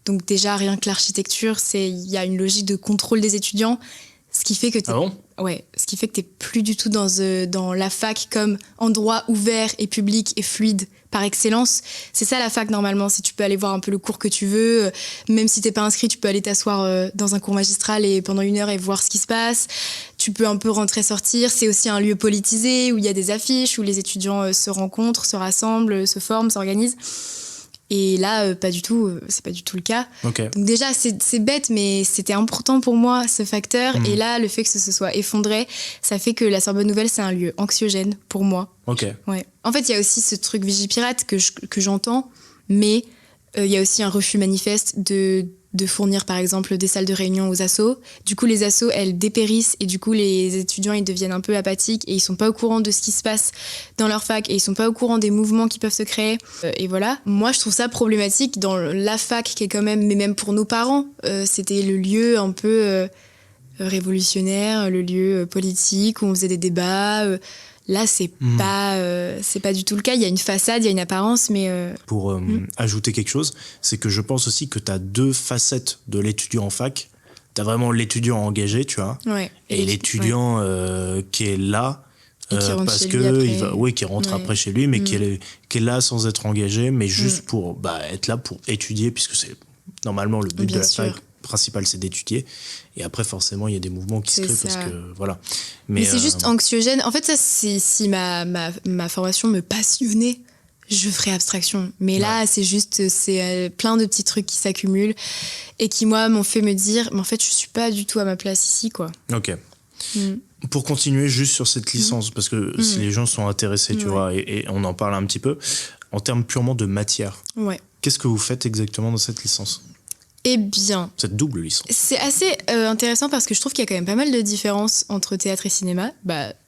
Donc déjà, rien que l'architecture, il y a une logique de contrôle des étudiants. Ce qui fait que t'es plus du tout dans la fac comme endroit ouvert et public et fluide par excellence. C'est ça la fac normalement, si tu peux aller voir un peu le cours que tu veux, même si t'es pas inscrit, tu peux aller t'asseoir dans un cours magistral et pendant 1 heure et voir ce qui se passe. Tu peux un peu rentrer, sortir. C'est aussi un lieu politisé où il y a des affiches, où les étudiants se rencontrent, se rassemblent, se forment, s'organisent. Et là, pas du tout, c'est pas du tout le cas. Okay. Donc déjà, c'est bête, mais c'était important pour moi, ce facteur. Et là, le fait que ce se soit effondré, ça fait que la Sorbonne Nouvelle, c'est un lieu anxiogène pour moi. Ok. Ouais. En fait, il y a aussi ce truc Vigipirate que j'entends, mais il y a aussi un refus manifeste de fournir, par exemple, des salles de réunion aux assos. Du coup, les assos, elles dépérissent et du coup, les étudiants, ils deviennent un peu apathiques et ils sont pas au courant de ce qui se passe dans leur fac et ils sont pas au courant des mouvements qui peuvent se créer. Et voilà. Moi, je trouve ça problématique dans la fac qui est quand même, mais même pour nos parents, c'était le lieu un peu révolutionnaire, le lieu politique où on faisait des débats. Là, c'est pas du tout le cas. Il y a une façade, il y a une apparence, mais... Pour ajouter quelque chose, c'est que je pense aussi que tu as 2 facettes de l'étudiant en fac. Tu as vraiment l'étudiant engagé, tu vois, et l'étudiant qui est là parce que qui rentre après chez lui, mais qui est là sans être engagé, mais juste pour être là pour étudier, puisque c'est normalement le but de la fac principal, c'est d'étudier. Et après, forcément, il y a des mouvements qui se créent parce que, voilà. Mais c'est juste anxiogène. En fait, ça, si ma formation me passionnait, je ferais abstraction. Mais là, c'est plein de petits trucs qui s'accumulent et qui, moi, m'ont fait me dire, mais en fait, je suis pas du tout à ma place ici, quoi. Ok. Pour continuer juste sur cette licence, parce que si les gens sont intéressés, tu vois, et on en parle un petit peu, en termes purement de matière, qu'est-ce que vous faites exactement dans cette licence ? Eh bien... Cette double licence. C'est assez intéressant parce que je trouve qu'il y a quand même pas mal de différences entre théâtre et cinéma,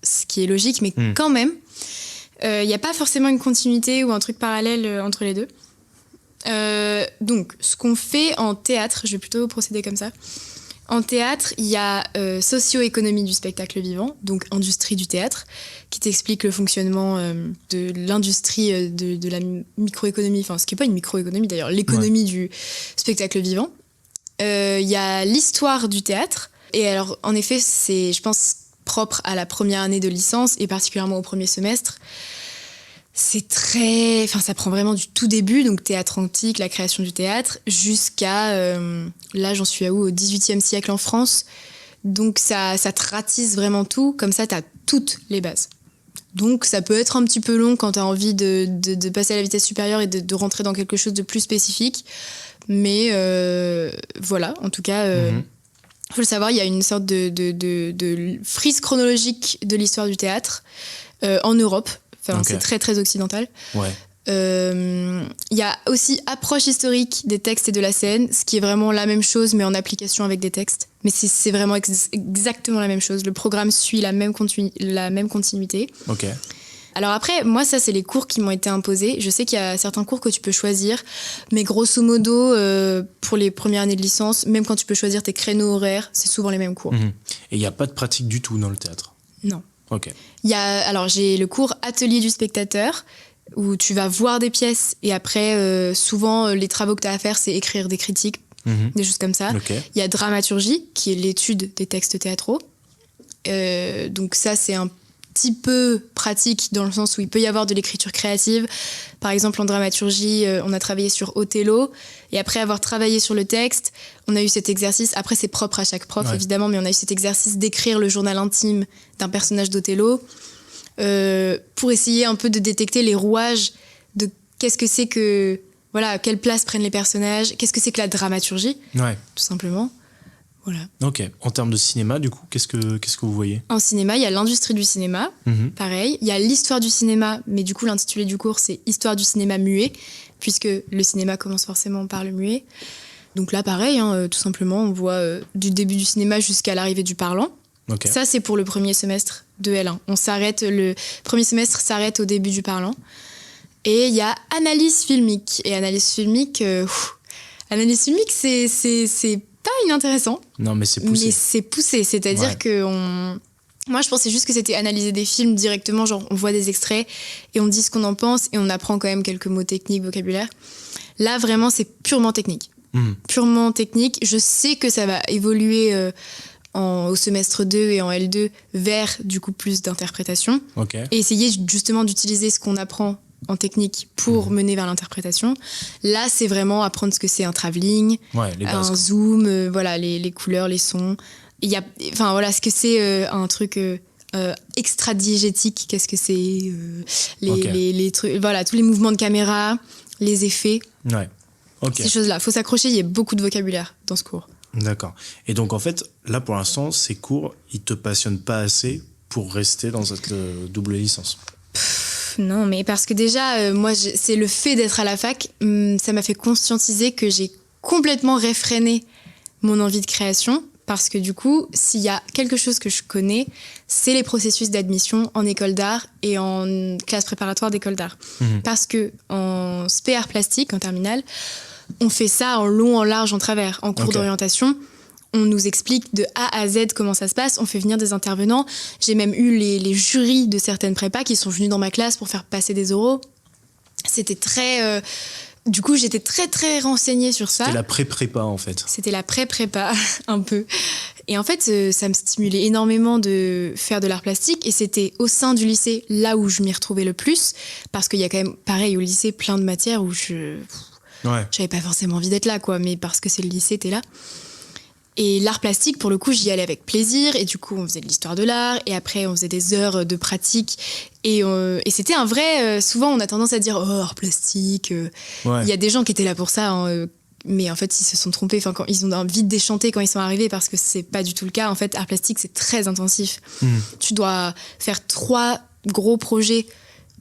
ce qui est logique, mais quand même, il n'y a pas forcément une continuité ou un truc parallèle entre les deux. Donc, ce qu'on fait en théâtre, je vais plutôt procéder comme ça. En théâtre, il y a socio-économie du spectacle vivant, donc industrie du théâtre, qui t'explique le fonctionnement de l'industrie de la microéconomie, enfin ce qui n'est pas une microéconomie d'ailleurs, l'économie du spectacle vivant. Il y a l'histoire du théâtre, et alors en effet, c'est, je pense, propre à la première année de licence, et particulièrement au premier semestre. C'est très... Enfin, ça prend vraiment du tout début, donc théâtre antique, la création du théâtre, jusqu'à... là, j'en suis à où ? Au XVIIIe siècle en France. Donc, ça te ratisse vraiment tout. Comme ça, t'as toutes les bases. Donc, ça peut être un petit peu long quand t'as envie de passer à la vitesse supérieure et de rentrer dans quelque chose de plus spécifique. Mais voilà, en tout cas... faut le savoir, il y a une sorte de frise chronologique de l'histoire du théâtre en Europe. Enfin, c'est très, très occidental. Ouais. Il y a aussi approche historique des textes et de la scène, ce qui est vraiment la même chose, mais en application avec des textes. Mais c'est vraiment exactement la même chose. Le programme suit la même continuité. Ok. Alors après, moi, ça, c'est les cours qui m'ont été imposés. Je sais qu'il y a certains cours que tu peux choisir, mais grosso modo, pour les premières années de licence, même quand tu peux choisir tes créneaux horaires, c'est souvent les mêmes cours. Et il n'y a pas de pratique du tout dans le théâtre ? Non. Ok. Alors, j'ai le cours atelier du spectateur, où tu vas voir des pièces, et après, souvent, les travaux que tu as à faire, c'est écrire des critiques, des choses comme ça. Okay. Il y a dramaturgie, qui est l'étude des textes théâtraux. Donc ça, c'est un petit peu pratique dans le sens où il peut y avoir de l'écriture créative. Par exemple, en dramaturgie, on a travaillé sur Othello, et après avoir travaillé sur le texte, on a eu cet exercice, après c'est propre à chaque prof évidemment, mais on a eu cet exercice d'écrire le journal intime d'un personnage d'Othello pour essayer un peu de détecter les rouages de qu'est-ce que c'est que... Voilà, quelle place prennent les personnages, qu'est-ce que c'est que la dramaturgie, tout simplement. Voilà. Ok. En termes de cinéma, du coup, qu'est-ce que vous voyez ? En cinéma, il y a l'industrie du cinéma, pareil. Il y a l'histoire du cinéma, mais du coup, l'intitulé du cours, c'est Histoire du cinéma muet, puisque le cinéma commence forcément par le muet. Donc là, pareil, tout simplement, on voit du début du cinéma jusqu'à l'arrivée du parlant. Okay. Ça, c'est pour le premier semestre de L1. Le premier semestre s'arrête au début du parlant. Et il y a analyse filmique. Et analyse filmique, c'est pas inintéressant. Non, mais c'est poussé. Mais c'est poussé, c'est-à-dire que moi, je pensais juste que c'était analyser des films directement, genre on voit des extraits et on dit ce qu'on en pense et on apprend quand même quelques mots techniques, vocabulaire. Là, vraiment, c'est purement technique. Purement technique. Je sais que ça va évoluer au semestre 2 et en L2 vers, du coup, plus d'interprétation. Okay. Et essayer justement d'utiliser ce qu'on apprend en technique pour mener vers l'interprétation. Là, c'est vraiment apprendre ce que c'est un travelling, un zoom, voilà, les couleurs, les sons. Il y a, enfin voilà, ce que c'est un truc extra-diégétique, qu'est-ce que c'est, les trucs, voilà, tous les mouvements de caméra, les effets. Ces choses-là. Faut s'accrocher, il y a beaucoup de vocabulaire dans ce cours. D'accord. Et donc, en fait, là, pour l'instant, ces cours, ils te passionnent pas assez pour rester dans cette double licence. Non, mais parce que déjà, moi, c'est le fait d'être à la fac, ça m'a fait conscientiser que j'ai complètement réfréné mon envie de création. Parce que du coup, s'il y a quelque chose que je connais, c'est les processus d'admission en école d'art et en classe préparatoire d'école d'art. Parce que en spé art plastique, en terminale, on fait ça en long, en large, en travers. En cours d'orientation, on nous explique de A à Z comment ça se passe. On fait venir des intervenants. J'ai même eu les jurys de certaines prépas qui sont venus dans ma classe pour faire passer des oraux. C'était très... Du coup, j'étais très, très renseignée sur ça. C'était la pré-prépa, en fait. C'était la pré-prépa, un peu. Et en fait, ça me stimulait énormément de faire de l'art plastique. Et c'était au sein du lycée, là où je m'y retrouvais le plus. Parce qu'il y a quand même, pareil, au lycée, plein de matières où j'avais pas forcément envie d'être là, quoi. Mais parce que c'est le lycée, t'es là. Et l'art plastique, pour le coup, j'y allais avec plaisir. Et du coup, on faisait de l'histoire de l'art. Et après, on faisait des heures de pratique. Et c'était un vrai... souvent, on a tendance à dire « Oh, art plastique ». Il y a des gens qui étaient là pour ça. Mais en fait, ils se sont trompés. Enfin, ils ont envie de déchanter quand ils sont arrivés parce que c'est pas du tout le cas. En fait, art plastique, c'est très intensif. Tu dois faire 3 gros projets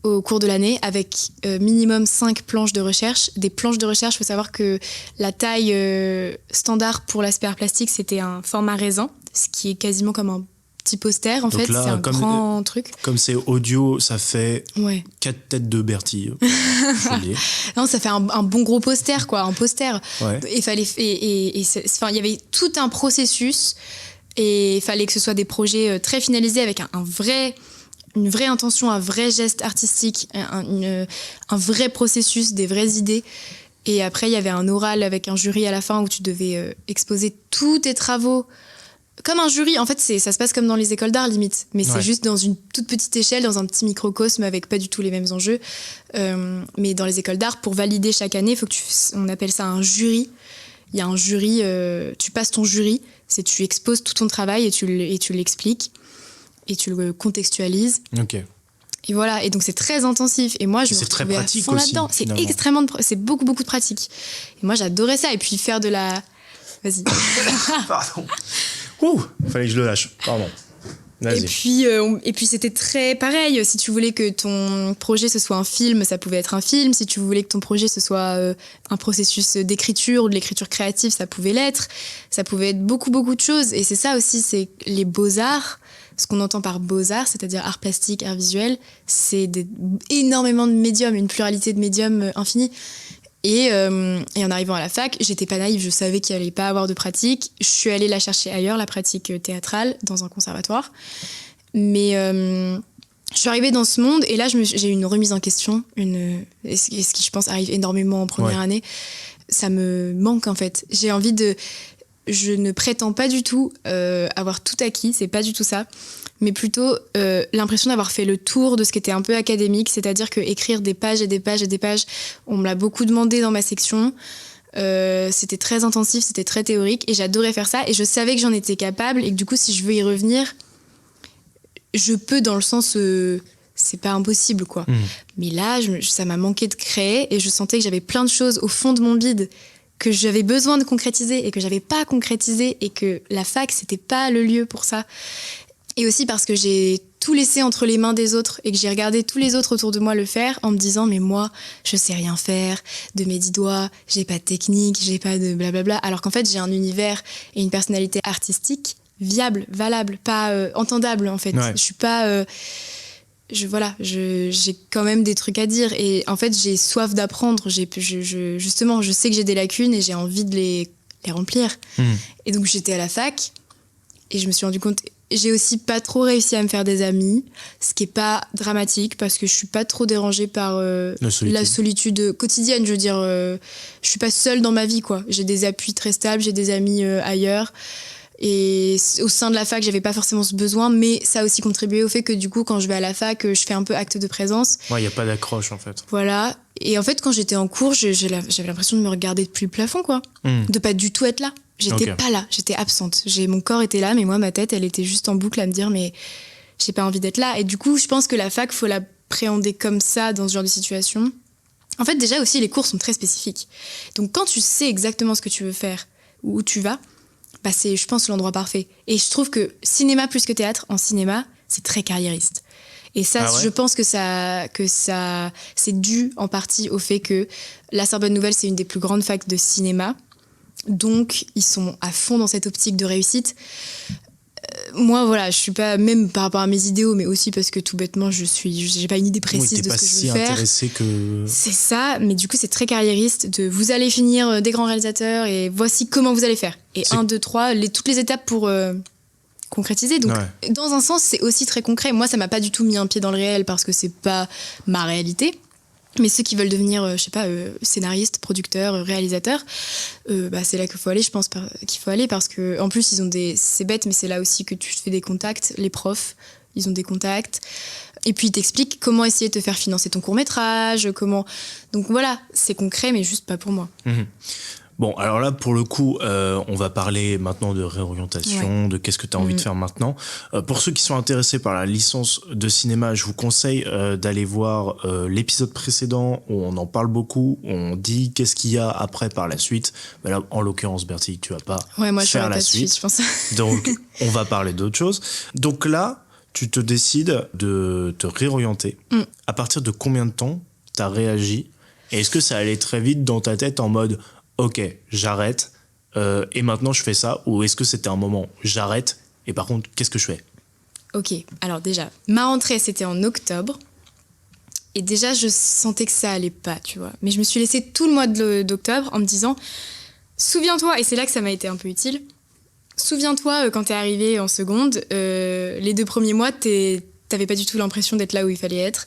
au cours de l'année avec minimum 5 planches de recherche. Des planches de recherche, il faut savoir que la taille standard pour l'aspect art plastique, c'était un format raisin, ce qui est quasiment comme un petit poster, en fait. Là, c'est un grand truc. Comme c'est audio, ça fait 4 têtes de Bertie. Non, ça fait un bon gros poster, quoi, un poster. Il y avait tout un processus et il fallait que ce soit des projets très finalisés avec une vraie intention, un vrai geste artistique, un vrai processus, des vraies idées. Et après, il y avait un oral avec un jury à la fin où tu devais exposer tous tes travaux comme un jury. En fait, ça se passe comme dans les écoles d'art, limite. Mais c'est juste dans une toute petite échelle, dans un petit microcosme avec pas du tout les mêmes enjeux. Mais dans les écoles d'art, pour valider chaque année, il faut que on appelle ça un jury. Il y a un jury, tu passes ton jury, tu exposes tout ton travail et tu l'expliques et tu le contextualises. Ok. Et voilà, et donc c'est très intensif. Et moi, je me retrouvais à fond là-dedans. C'est beaucoup de pratique. Et moi, j'adorais ça. Et puis faire de la... Vas-y. Pardon. Fallait que je le lâche. Pardon. Vas-y. Et puis c'était très pareil. Si tu voulais que ton projet ce soit un film, ça pouvait être un film. Si tu voulais que ton projet ce soit un processus d'écriture ou de l'écriture créative, ça pouvait l'être. Ça pouvait être beaucoup de choses. Et c'est ça aussi, c'est les beaux-arts. Ce qu'on entend par beaux-arts, c'est-à-dire art plastique, art visuel, c'est énormément de médiums, une pluralité de médiums infinie. Et en arrivant à la fac, j'étais pas naïve, je savais qu'il allait pas avoir de pratique. Je suis allée la chercher ailleurs, la pratique théâtrale, dans un conservatoire. Mais je suis arrivée dans ce monde et là, j'ai eu une remise en question, ce qui, je pense, arrive énormément en première année. Ça me manque, en fait. J'ai envie de... Je ne prétends pas du tout avoir tout acquis, c'est pas du tout ça, mais plutôt l'impression d'avoir fait le tour de ce qui était un peu académique, c'est-à-dire que écrire des pages et des pages et des pages, on me l'a beaucoup demandé dans ma section, c'était très intensif, c'était très théorique, et j'adorais faire ça, et je savais que j'en étais capable, et que du coup, si je veux y revenir, je peux dans le sens... c'est pas impossible, quoi. Mais là, ça m'a manqué de créer, et je sentais que j'avais plein de choses au fond de mon bide que j'avais besoin de concrétiser et que j'avais pas concrétisé, et que la fac, c'était pas le lieu pour ça. Et aussi parce que j'ai tout laissé entre les mains des autres et que j'ai regardé tous les autres autour de moi le faire en me disant, mais moi, je sais rien faire de mes 10 doigts, j'ai pas de technique, j'ai pas de blablabla. Alors qu'en fait, j'ai un univers et une personnalité artistique viable, valable, pas entendable, en fait. Je suis pas... j'ai quand même des trucs à dire, et en fait j'ai soif d'apprendre, justement je sais que j'ai des lacunes et j'ai envie de les remplir. Et donc j'étais à la fac et je me suis rendu compte, j'ai aussi pas trop réussi à me faire des amis, ce qui est pas dramatique parce que je suis pas trop dérangée par la solitude quotidienne. Je veux dire, je suis pas seule dans ma vie, quoi. J'ai des appuis très stables, j'ai des amis ailleurs. Et au sein de la fac, j'avais pas forcément ce besoin, mais ça a aussi contribué au fait que du coup, quand je vais à la fac, je fais un peu acte de présence. Ouais, il y a pas d'accroche, en fait. Voilà. Et en fait, quand j'étais en cours, j'avais l'impression de me regarder depuis le plafond, quoi. De pas du tout être là. J'étais pas là, j'étais absente. Mon corps était là, mais moi, ma tête, elle était juste en boucle à me dire, mais j'ai pas envie d'être là. Et du coup, je pense que la fac, faut l'appréhender comme ça, dans ce genre de situation. En fait, déjà aussi, les cours sont très spécifiques. Donc, quand tu sais exactement ce que tu veux faire, ou où tu vas, bah c'est, je pense, l'endroit parfait. Et je trouve que cinéma plus que théâtre, en cinéma, c'est très carriériste. Et ça, je pense que ça, c'est dû en partie au fait que la Sorbonne Nouvelle, c'est une des plus grandes facs de cinéma. Donc, ils sont à fond dans cette optique de réussite. Moi, voilà, je suis pas, même par rapport à mes idéaux, mais aussi parce que tout bêtement, j'ai pas une idée précise de ce que je veux faire. Que... C'est ça, mais du coup, c'est très carriériste. Vous allez finir des grands réalisateurs et voici comment vous allez faire. Et 1, 2, 3, toutes les étapes pour concrétiser. Donc, dans un sens, c'est aussi très concret. Moi, ça m'a pas du tout mis un pied dans le réel parce que c'est pas ma réalité. Mais ceux qui veulent devenir, je sais pas, scénaristes, producteurs, réalisateurs, c'est là qu'il faut aller, je pense, parce que en plus, c'est bête, mais c'est là aussi que tu fais des contacts. Les profs, ils ont des contacts. Et puis, ils t'expliquent comment essayer de te faire financer ton court-métrage, comment... Donc voilà, c'est concret, mais juste pas pour moi. Bon, alors là, pour le coup, on va parler maintenant de réorientation, de qu'est-ce que tu as envie de faire maintenant. Pour ceux qui sont intéressés par la licence de cinéma, je vous conseille d'aller voir l'épisode précédent où on en parle beaucoup, où on dit qu'est-ce qu'il y a après par la suite. Mais là, en l'occurrence, Bertie, tu vas pas faire la suite. Je pense. Donc, on va parler d'autre chose. Donc là, tu te décides de te réorienter. À partir de combien de temps tu as réagi? Et est-ce que ça allait très vite dans ta tête en mode... Ok, j'arrête, et maintenant je fais ça, ou est-ce que c'était un moment, j'arrête, et par contre, qu'est-ce que je fais? Ok, alors déjà, ma rentrée, c'était en octobre, et déjà, je sentais que ça allait pas, tu vois. Mais je me suis laissée tout le mois d'octobre en me disant, souviens-toi, et c'est là que ça m'a été un peu utile, souviens-toi, quand t'es arrivée en seconde, les 2 premiers mois, t'avais pas du tout l'impression d'être là où il fallait être,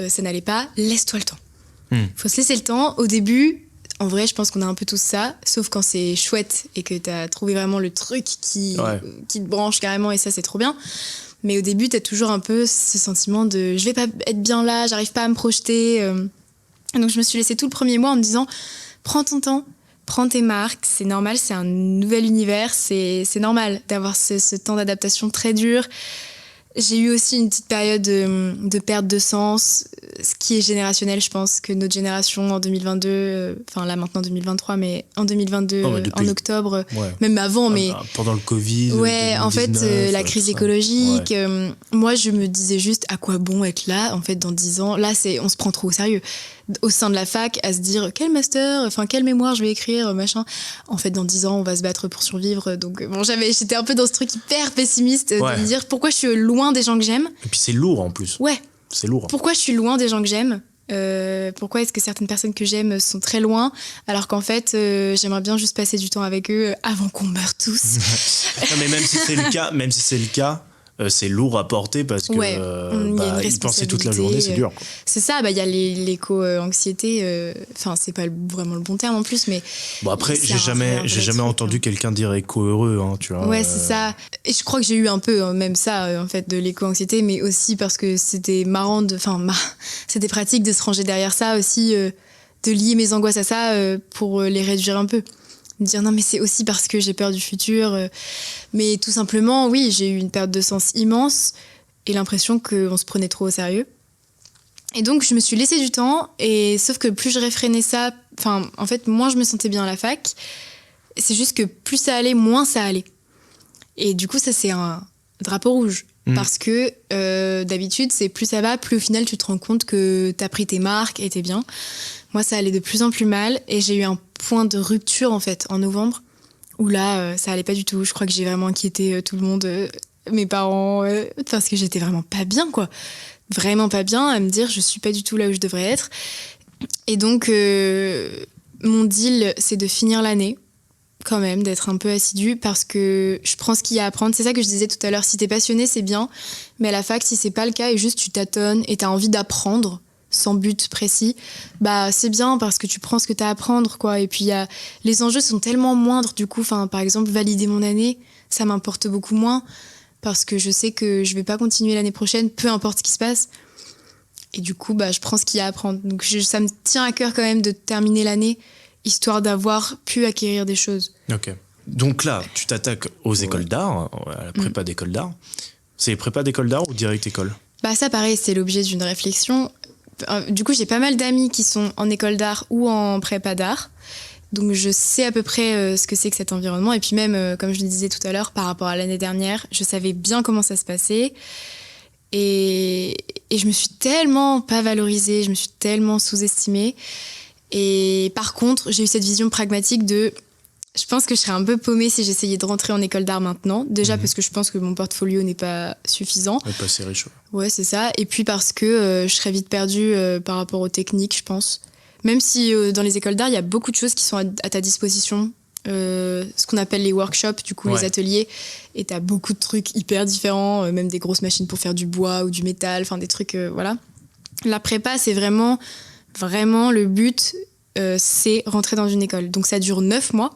ça n'allait pas, laisse-toi le temps. Faut se laisser le temps, au début... En vrai, je pense qu'on a un peu tous ça, sauf quand c'est chouette et que t'as trouvé vraiment le truc qui te branche carrément, et ça, c'est trop bien. Mais au début, t'as toujours un peu ce sentiment de je vais pas être bien là, j'arrive pas à me projeter. Donc je me suis laissée tout le premier mois en me disant prends ton temps, prends tes marques, c'est normal, c'est un nouvel univers, c'est normal d'avoir ce temps d'adaptation très dur. J'ai eu aussi une petite période de perte de sens, ce qui est générationnel, je pense, que notre génération en 2022, enfin là maintenant 2023, mais en 2022, en octobre, même avant, mais... Pendant le Covid, ouais, 2019, en fait, la crise écologique, ouais. Moi je me disais juste à quoi bon être là, en fait, dans 10 ans. Là, on se prend trop au sérieux. Au sein de la fac, à se dire quel master, enfin quel mémoire je vais écrire, machin. En fait, dans 10 ans, on va se battre pour survivre. Donc bon, j'étais un peu dans ce truc hyper pessimiste de me dire pourquoi je suis loin des gens que j'aime. Et puis c'est lourd en plus. Ouais. C'est lourd. Pourquoi je suis loin des gens que j'aime ? Pourquoi est-ce que certaines personnes que j'aime sont très loin, alors qu'en fait, j'aimerais bien juste passer du temps avec eux avant qu'on meure tous. Non, mais même si c'est le cas, c'est lourd à porter parce que y penser toute la journée, c'est dur. Quoi. C'est ça, il y a l'éco-anxiété, enfin c'est pas vraiment le bon terme en plus, mais... Bon après, j'ai jamais entendu quelqu'un dire éco-heureux, hein, tu vois. Ouais, c'est ça. Et je crois que j'ai eu un peu même ça, en fait, de l'éco-anxiété, mais aussi parce que c'était marrant, c'était pratique de se ranger derrière ça aussi, de lier mes angoisses à ça pour les réduire un peu. Me dire non mais c'est aussi parce que j'ai peur du futur, mais tout simplement oui, j'ai eu une perte de sens immense et l'impression qu'on se prenait trop au sérieux, et donc je me suis laissé du temps, et sauf que plus je réfrénais ça, enfin en fait moins je me sentais bien à la fac, c'est juste que plus ça allait, moins ça allait, et du coup ça c'est un drapeau rouge. Parce que d'habitude c'est plus ça va, plus au final tu te rends compte que t'as pris tes marques et t'es bien. Moi ça allait de plus en plus mal, et j'ai eu un point de rupture en fait en novembre où là ça allait pas du tout. Je crois que j'ai vraiment inquiété tout le monde, mes parents, parce que j'étais vraiment pas bien, quoi, vraiment pas bien, à me dire je suis pas du tout là où je devrais être. Et donc mon deal c'est de finir l'année quand même, d'être un peu assidue, parce que je prends ce qu'il y a à apprendre. C'est ça que je disais tout à l'heure, si t'es passionné c'est bien, mais à la fac si c'est pas le cas et juste tu tâtonnes et t'as envie d'apprendre sans but précis, bah c'est bien parce que tu prends ce que t'as à apprendre, quoi. Et puis les enjeux sont tellement moindres du coup, enfin par exemple valider mon année, ça m'importe beaucoup moins parce que je sais que je vais pas continuer l'année prochaine, peu importe ce qui se passe. Et du coup bah je prends ce qu'il y a à apprendre. Donc ça me tient à cœur quand même de terminer l'année, histoire d'avoir pu acquérir des choses. Ok. Donc là, tu t'attaques aux écoles d'art, à la prépa d'école d'art. C'est prépa d'école d'art ou direct école ? Bah ça pareil, c'est l'objet d'une réflexion. Du coup, j'ai pas mal d'amis qui sont en école d'art ou en prépa d'art. Donc je sais à peu près ce que c'est que cet environnement. Et puis même, comme je le disais tout à l'heure, par rapport à l'année dernière, je savais bien comment ça se passait. Et je me suis tellement pas valorisée, je me suis tellement sous-estimée. Et par contre, j'ai eu cette vision pragmatique de... Je pense que je serais un peu paumée si j'essayais de rentrer en école d'art maintenant. Déjà parce que je pense que mon portfolio n'est pas suffisant. N'est pas assez riche. Ouais, c'est ça. Et puis parce que je serais vite perdue par rapport aux techniques, je pense. Même si dans les écoles d'art, il y a beaucoup de choses qui sont à ta disposition. Ce qu'on appelle les workshops, du coup, les ateliers. Et t'as beaucoup de trucs hyper différents, même des grosses machines pour faire du bois ou du métal, enfin des trucs, voilà. La prépa, c'est vraiment le but, c'est rentrer dans une école. Donc ça dure 9 mois.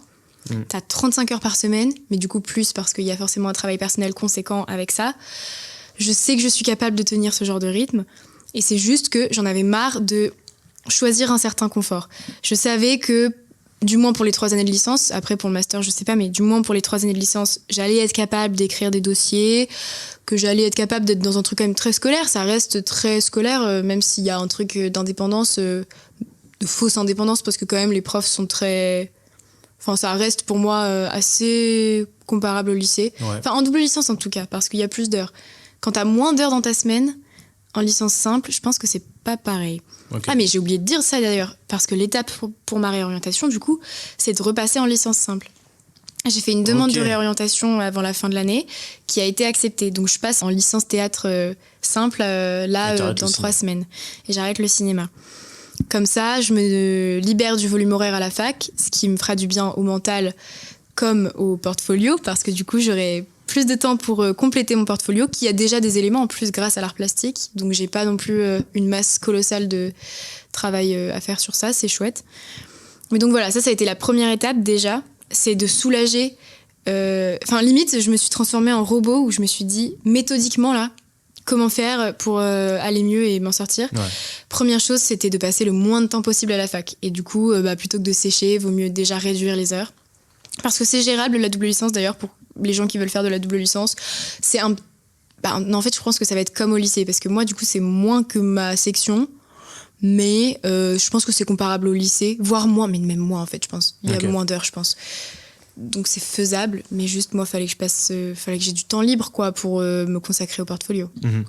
T'as 35 heures par semaine, mais du coup plus parce qu'il y a forcément un travail personnel conséquent avec ça. Je sais que je suis capable de tenir ce genre de rythme, et c'est juste que j'en avais marre de choisir un certain confort. Je savais que, du moins pour les 3 années de licence, après pour le master je sais pas, mais du moins pour les 3 années de licence, j'allais être capable d'écrire des dossiers, que j'allais être capable d'être dans un truc quand même très scolaire. Ça reste très scolaire, même s'il y a un truc d'indépendance, de fausse indépendance, parce que quand même les profs sont très... Enfin, ça reste pour moi assez comparable au lycée. Ouais. Enfin, en double licence en tout cas, parce qu'il y a plus d'heures. Quand t'as moins d'heures dans ta semaine, en licence simple, je pense que c'est pas pareil. Okay. Ah, mais j'ai oublié de dire ça d'ailleurs, parce que l'étape pour ma réorientation, du coup, c'est de repasser en licence simple. J'ai fait une demande de réorientation avant la fin de l'année, qui a été acceptée. Donc, je passe en licence théâtre simple, dans 3 semaines. Et j'arrête le cinéma. Comme ça, je me libère du volume horaire à la fac, ce qui me fera du bien au mental comme au portfolio, parce que du coup, j'aurai plus de temps pour compléter mon portfolio, qui a déjà des éléments en plus grâce à l'art plastique. Donc, j'ai pas non plus une masse colossale de travail à faire sur ça, c'est chouette. Mais donc voilà, ça a été la première étape déjà, c'est de soulager. Limite, je me suis transformée en robot où je me suis dit méthodiquement là, comment faire pour aller mieux et m'en sortir. Ouais. Première chose, c'était de passer le moins de temps possible à la fac. Et du coup, plutôt que de sécher, vaut mieux déjà réduire les heures. Parce que c'est gérable la double licence d'ailleurs pour les gens qui veulent faire de la double licence. C'est un... en fait, je pense que ça va être comme au lycée parce que moi, du coup, c'est moins que ma section. Mais je pense que c'est comparable au lycée, voire moins, mais même moins en fait, je pense. Il y a moins d'heures, je pense. Donc c'est faisable, mais juste moi, fallait que j'ai du temps libre quoi, pour me consacrer au portfolio. Mmh.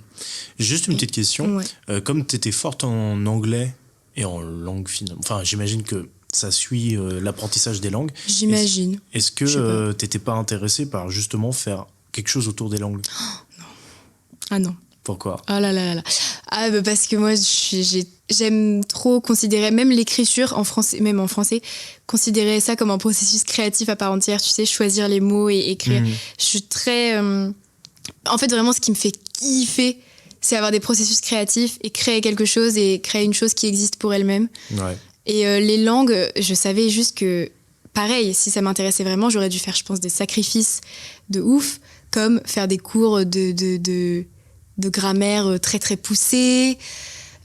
Juste une petite question. Ouais. Comme tu étais forte en anglais et en langue finale, enfin j'imagine que ça suit l'apprentissage des langues. J'imagine. Est-ce que t'étais pas intéressée par justement faire quelque chose autour des langues ? Non. Ah non. Pourquoi ? Ah là là là. Ah parce que moi j'aime trop considérer même l'écriture en français, considérer ça comme un processus créatif à part entière, tu sais, choisir les mots et écrire. Je suis très en fait vraiment ce qui me fait kiffer, c'est avoir des processus créatifs et créer quelque chose et créer une chose qui existe pour elle-même. Ouais. Et les langues, je savais juste que pareil, si ça m'intéressait vraiment, j'aurais dû faire je pense des sacrifices de ouf comme faire des cours de grammaire très très poussée,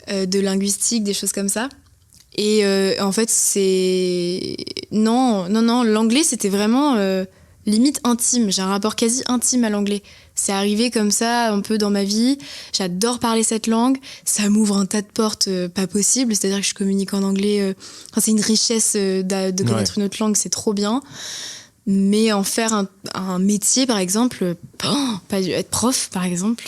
de linguistique, des choses comme ça. Et en fait, c'est... Non, l'anglais, c'était vraiment limite intime. J'ai un rapport quasi intime à l'anglais. C'est arrivé comme ça un peu dans ma vie. J'adore parler cette langue. Ça m'ouvre un tas de portes pas possibles. C'est-à-dire que je communique en anglais. C'est une richesse de connaître une autre langue, c'est trop bien. Mais en faire un métier, par exemple, être prof, par exemple,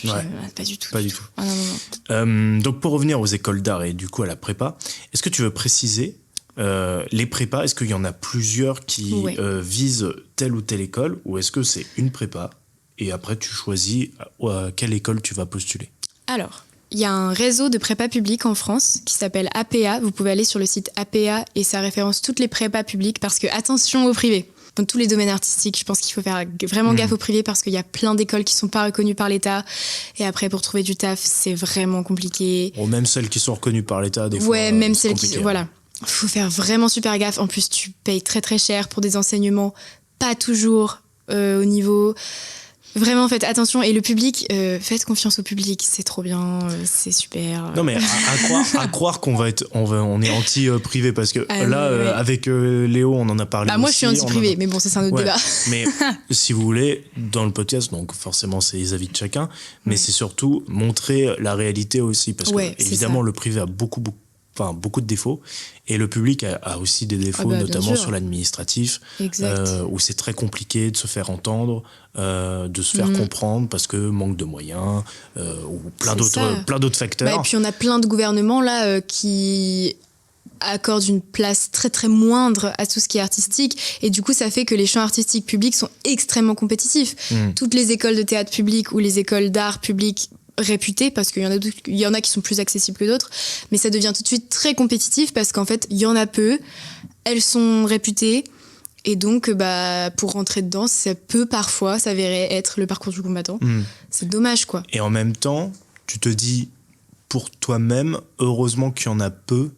pas du tout. Pas du tout. Ah, non. Donc, pour revenir aux écoles d'art et du coup à la prépa, est-ce que tu veux préciser les prépas ? Est-ce qu'il y en a plusieurs qui visent telle ou telle école, ou est-ce que c'est une prépa et après tu choisis à quelle école tu vas postuler ? Alors, il y a un réseau de prépa publiques en France qui s'appelle APA. Vous pouvez aller sur le site APA et ça référence toutes les prépas publiques parce que, attention aux privés. Dans tous les domaines artistiques, je pense qu'il faut faire vraiment gaffe au privé parce qu'il y a plein d'écoles qui sont pas reconnues par l'État. Et après, pour trouver du taf, c'est vraiment compliqué. Ou même celles qui sont reconnues par l'État, des fois. Ouais, même celles qui... Voilà. Faut faire vraiment super gaffe. En plus, tu payes très très cher pour des enseignements pas toujours au niveau... Vraiment, faites attention. Et le public, faites confiance au public. C'est trop bien, c'est super. Non, mais à croire on est anti-privé parce que avec Léo, on en a parlé aussi. Moi, je suis anti-privé, mais bon, ça, c'est un autre débat. Mais si vous voulez, dans le podcast, donc forcément, c'est les avis de chacun, mais c'est surtout montrer la réalité aussi parce que, évidemment, le privé a beaucoup de défauts et le public a aussi des défauts, notamment sur l'administratif, où c'est très compliqué de se faire entendre, de se faire comprendre parce que manque de moyens ou plein d'autres facteurs. Et puis on a plein de gouvernements là qui accordent une place très très moindre à tout ce qui est artistique et du coup ça fait que les champs artistiques publics sont extrêmement compétitifs. Toutes les écoles de théâtre public ou les écoles d'art public réputées, parce qu'il y en a qui sont plus accessibles que d'autres, mais ça devient tout de suite très compétitif parce qu'en fait, il y en a peu, elles sont réputées, et donc pour rentrer dedans, ça peut parfois s'avérer être le parcours du combattant. C'est dommage, quoi. Et en même temps, tu te dis, pour toi-même, heureusement qu'il y en a peu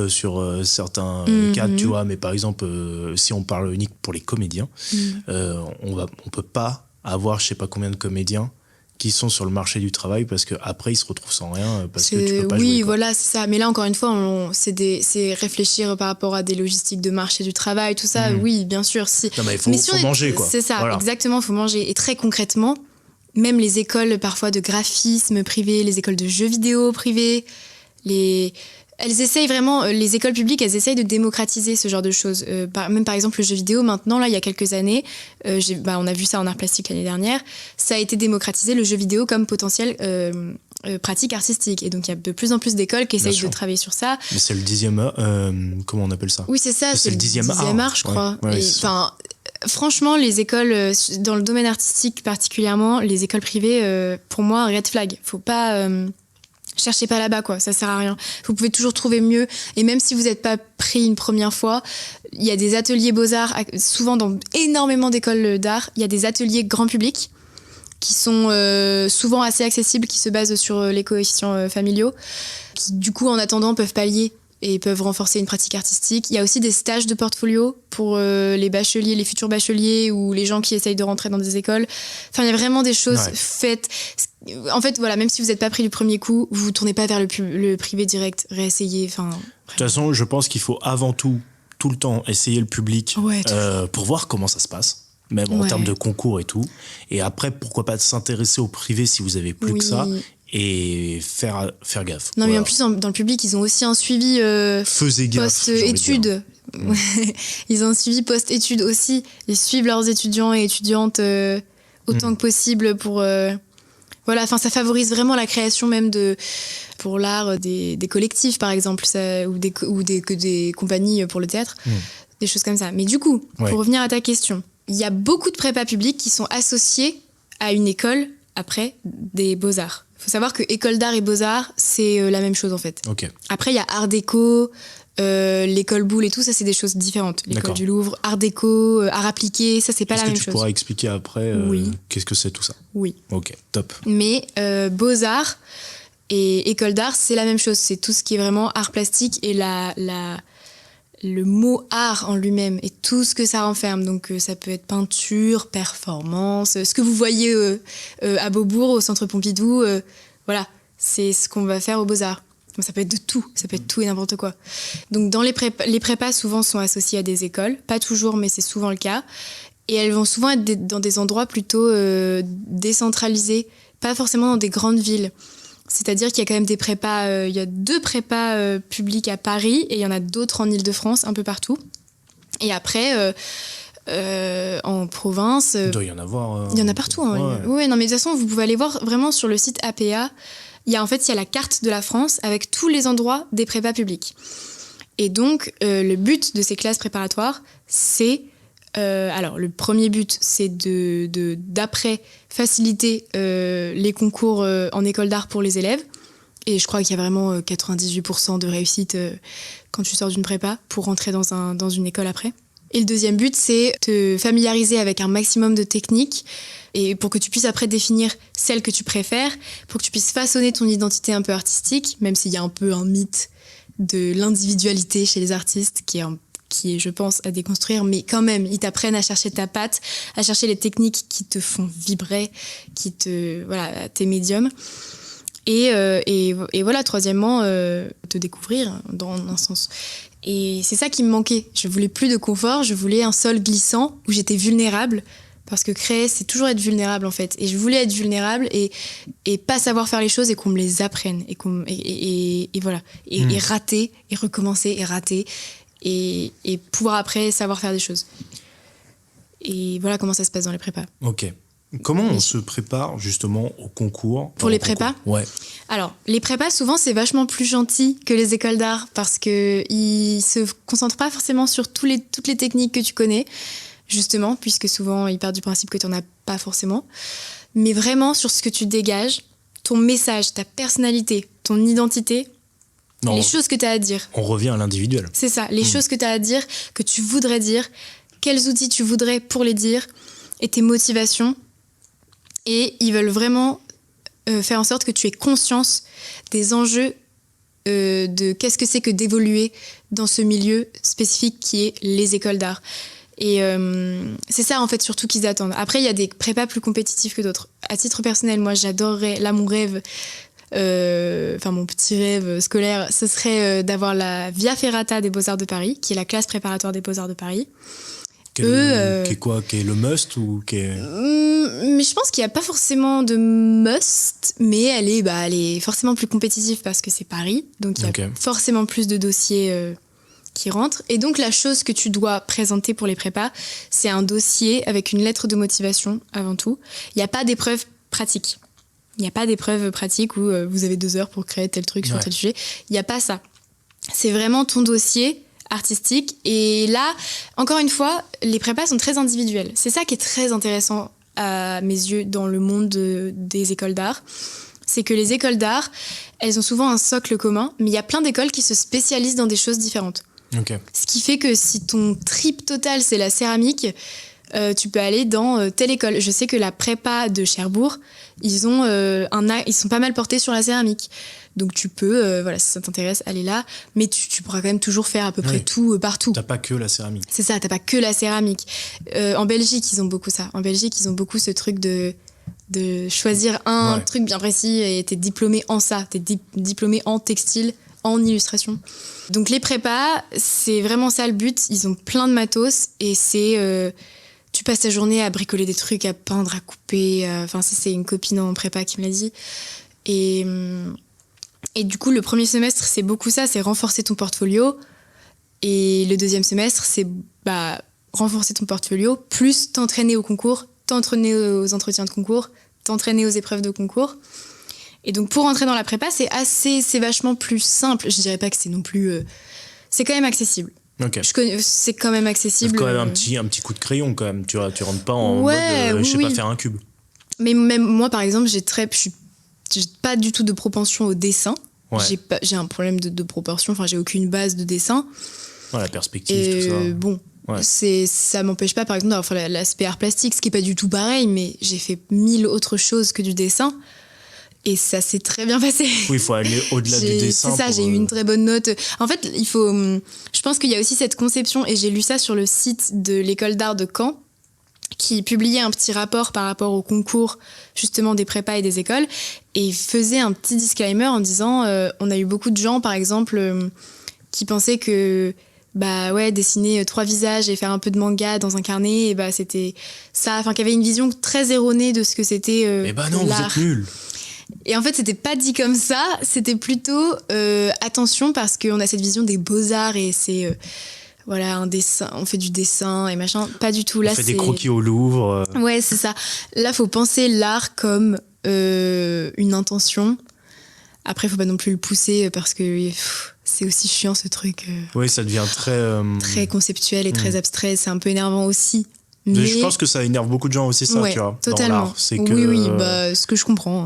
sur certains cadres, tu vois, mais par exemple, si on parle unique pour les comédiens, on peut pas avoir je sais pas combien de comédiens qui sont sur le marché du travail parce qu'après ils se retrouvent sans rien parce que tu peux pas jouer. Oui, voilà, c'est ça. Mais là, encore une fois, c'est réfléchir par rapport à des logistiques de marché du travail, tout ça. Oui, bien sûr. Non, mais il faut manger, quoi. C'est ça, exactement, il faut manger. Et très concrètement, même les écoles parfois de graphisme privées, les écoles de jeux vidéo privées, elles essayent vraiment, les écoles publiques, elles essayent de démocratiser ce genre de choses. Même par exemple le jeu vidéo, maintenant, là, il y a quelques années, on a vu ça en art plastique l'année dernière, ça a été démocratisé, le jeu vidéo, comme potentiel pratique artistique. Et donc il y a de plus en plus d'écoles qui essayent de travailler sur ça. Mais c'est le 10e, comment on appelle ça ? Oui, c'est ça, c'est le 10e art, je crois. Ouais, franchement, les écoles, dans le domaine artistique particulièrement, les écoles privées, pour moi, red flag. Faut pas... cherchez pas là-bas, quoi, ça sert à rien. Vous pouvez toujours trouver mieux. Et même si vous n'êtes pas pris une première fois, il y a des ateliers beaux-arts, souvent dans énormément d'écoles d'art, il y a des ateliers grand public qui sont souvent assez accessibles, qui se basent sur les coefficients familiaux, qui du coup, en attendant, peuvent pallier et peuvent renforcer une pratique artistique. Il y a aussi des stages de portfolio pour les bacheliers, les futurs bacheliers ou les gens qui essayent de rentrer dans des écoles. Enfin, il y a vraiment des choses faites. En fait, voilà, même si vous n'êtes pas pris du premier coup, vous ne tournez pas vers le privé direct, réessayez. Enfin, de toute façon, je pense qu'il faut avant tout le temps essayer le public pour voir comment ça se passe, même en termes de concours et tout. Et après, pourquoi pas s'intéresser au privé si vous avez plus que ça. Et faire gaffe. Non, mais en plus, dans le public, ils ont aussi un suivi post-études. Ils ont un suivi post-études aussi. Ils suivent leurs étudiants et étudiantes autant que possible pour... Voilà, enfin, ça favorise vraiment la création même pour l'art des collectifs, par exemple, ou des compagnies pour le théâtre, des choses comme ça. Mais du coup, pour revenir à ta question, il y a beaucoup de prépas publics qui sont associés à une école après des beaux-arts. Il faut savoir que école d'art et beaux-arts, c'est la même chose en fait. Après, il y a art déco, l'école Boulle et tout, ça c'est des choses différentes. L'école du Louvre, art déco, art appliqué, ça c'est pas la même chose. Est-ce que tu pourras expliquer après qu'est-ce que c'est tout ça? Oui. Ok, top. Mais beaux-arts et école d'art, c'est la même chose. C'est tout ce qui est vraiment art plastique et le mot art en lui-même et tout ce que ça renferme. Donc ça peut être peinture, performance, ce que vous voyez à Beaubourg, au Centre Pompidou, voilà, c'est ce qu'on va faire aux Beaux-Arts. Donc, ça peut être de tout, ça peut être tout et n'importe quoi. Donc dans les prépas souvent sont associées à des écoles, pas toujours mais c'est souvent le cas. Et elles vont souvent être dans des endroits plutôt décentralisés, pas forcément dans des grandes villes. C'est-à-dire qu'il y a quand même des prépas, il y a 2 prépas publics à Paris et il y en a d'autres en Île-de-France, un peu partout. Et après, en province... Il doit y en avoir... Il y en a partout. Oui, non, mais de toute façon, vous pouvez aller voir vraiment sur le site APA. Il y a la carte de la France avec tous les endroits des prépas publics. Et donc, le but de ces classes préparatoires, c'est... alors, le premier but, c'est d'après faciliter les concours en école d'art pour les élèves. Et je crois qu'il y a vraiment 98% de réussite quand tu sors d'une prépa pour rentrer dans une école après. Et le deuxième but, c'est te familiariser avec un maximum de techniques et pour que tu puisses après définir celle que tu préfères, pour que tu puisses façonner ton identité un peu artistique, même s'il y a un peu un mythe de l'individualité chez les artistes qui est, je pense, à déconstruire, mais quand même, ils t'apprennent à chercher ta patte, à chercher les techniques qui te font vibrer, voilà, tes médiums. Et voilà, troisièmement, te découvrir dans un sens. Et c'est ça qui me manquait. Je voulais plus de confort, je voulais un sol glissant où j'étais vulnérable, parce que créer, c'est toujours être vulnérable en fait. Et je voulais être vulnérable et pas savoir faire les choses et qu'on me les apprenne. Et voilà. Et rater, et recommencer, et rater. Et pouvoir après savoir faire des choses. Et voilà comment ça se passe dans les prépas. Ok. Comment on se prépare justement au concours? Pour les prépas? Ouais. Alors, les prépas, souvent, c'est vachement plus gentil que les écoles d'art parce qu'ils se concentrent pas forcément sur toutes les techniques que tu connais, justement, puisque souvent, ils partent du principe que tu n'en as pas forcément, mais vraiment sur ce que tu dégages, ton message, ta personnalité, ton identité, les choses que tu as à dire. On revient à l'individuel. C'est ça, les choses que tu as à dire, que tu voudrais dire, quels outils tu voudrais pour les dire, et tes motivations. Et ils veulent vraiment faire en sorte que tu aies conscience des enjeux de qu'est-ce que c'est que d'évoluer dans ce milieu spécifique qui est les écoles d'art. Et c'est ça, en fait, surtout qu'ils attendent. Après, il y a des prépas plus compétitifs que d'autres. À titre personnel, moi, j'adorerais... Là, mon rêve... mon petit rêve scolaire, ce serait d'avoir la Via Ferrata des Beaux-Arts de Paris, qui est la classe préparatoire des Beaux-Arts de Paris. Qui est le must ou qui est... Mais je pense qu'il n'y a pas forcément de must, mais elle est forcément plus compétitive parce que c'est Paris, donc il y a forcément plus de dossiers qui rentrent. Et donc la chose que tu dois présenter pour les prépas, c'est un dossier avec une lettre de motivation avant tout. Il n'y a pas d'épreuve pratique. Il n'y a pas d'épreuve pratique où vous avez 2 heures pour créer tel truc sur tel sujet. Il n'y a pas ça. C'est vraiment ton dossier artistique. Et là, encore une fois, les prépas sont très individuels. C'est ça qui est très intéressant à mes yeux dans le monde des écoles d'art. C'est que les écoles d'art, elles ont souvent un socle commun, mais il y a plein d'écoles qui se spécialisent dans des choses différentes. Ce qui fait que si ton trip total, c'est la céramique, tu peux aller dans telle école. Je sais que la prépa de Cherbourg, ils sont pas mal portés sur la céramique. Donc tu peux, si ça t'intéresse, aller là. Mais tu pourras quand même toujours faire à peu près tout partout. T'as pas que la céramique. C'est ça, t'as pas que la céramique. En Belgique, ils ont beaucoup ça. En Belgique, ils ont beaucoup ce truc de choisir un truc bien précis et t'es diplômé en ça. T'es diplômé en textile, en illustration. Donc les prépas, c'est vraiment ça le but. Ils ont plein de matos et c'est... tu passes ta journée à bricoler des trucs, à peindre, à couper. Ça, c'est une copine en prépa qui me l'a dit. Et du coup, le premier semestre, c'est beaucoup ça, c'est renforcer ton portfolio. Et le deuxième semestre, c'est renforcer ton portfolio, plus t'entraîner au concours, t'entraîner aux entretiens de concours, t'entraîner aux épreuves de concours. Et donc, pour entrer dans la prépa, c'est vachement plus simple. Je dirais pas que c'est non plus... c'est quand même accessible. Okay. C'est quand même accessible. C'est quand même un petit coup de crayon, quand même. Tu rentres pas en mode, je sais pas faire un cube. Mais même moi, par exemple, j'ai pas du tout de propension au dessin. Ouais. J'ai un problème de proportion. Enfin, j'ai aucune base de dessin. La perspective, tout ça. Bon, ça m'empêche pas, par exemple, d'avoir l'aspect art plastique, ce qui est pas du tout pareil, mais j'ai fait 1000 autres choses que du dessin. Et ça s'est très bien passé. Oui, il faut aller au-delà du dessin. C'est ça, j'ai eu une très bonne note. En fait, je pense qu'il y a aussi cette conception, et j'ai lu ça sur le site de l'école d'art de Caen, qui publiait un petit rapport par rapport au concours justement des prépas et des écoles, et faisait un petit disclaimer en disant on a eu beaucoup de gens, par exemple, qui pensaient que dessiner 3 visages et faire un peu de manga dans un carnet, et c'était ça, qu'il y avait une vision très erronée de ce que c'était non, l'art. Vous êtes nuls. Et en fait, c'était pas dit comme ça, c'était plutôt attention, parce qu'on a cette vision des beaux-arts et c'est un dessin, on fait du dessin et machin. Pas du tout. Là, on fait des croquis au Louvre. Ouais, c'est ça. Là, faut penser l'art comme une intention. Après, faut pas non plus le pousser parce que c'est aussi chiant ce truc. Oui, ça devient très conceptuel et très abstrait. C'est un peu énervant aussi. Mais je pense que ça énerve beaucoup de gens aussi, ça, tu vois, totalement. Dans l'art. C'est que... Oui, ce que je comprends.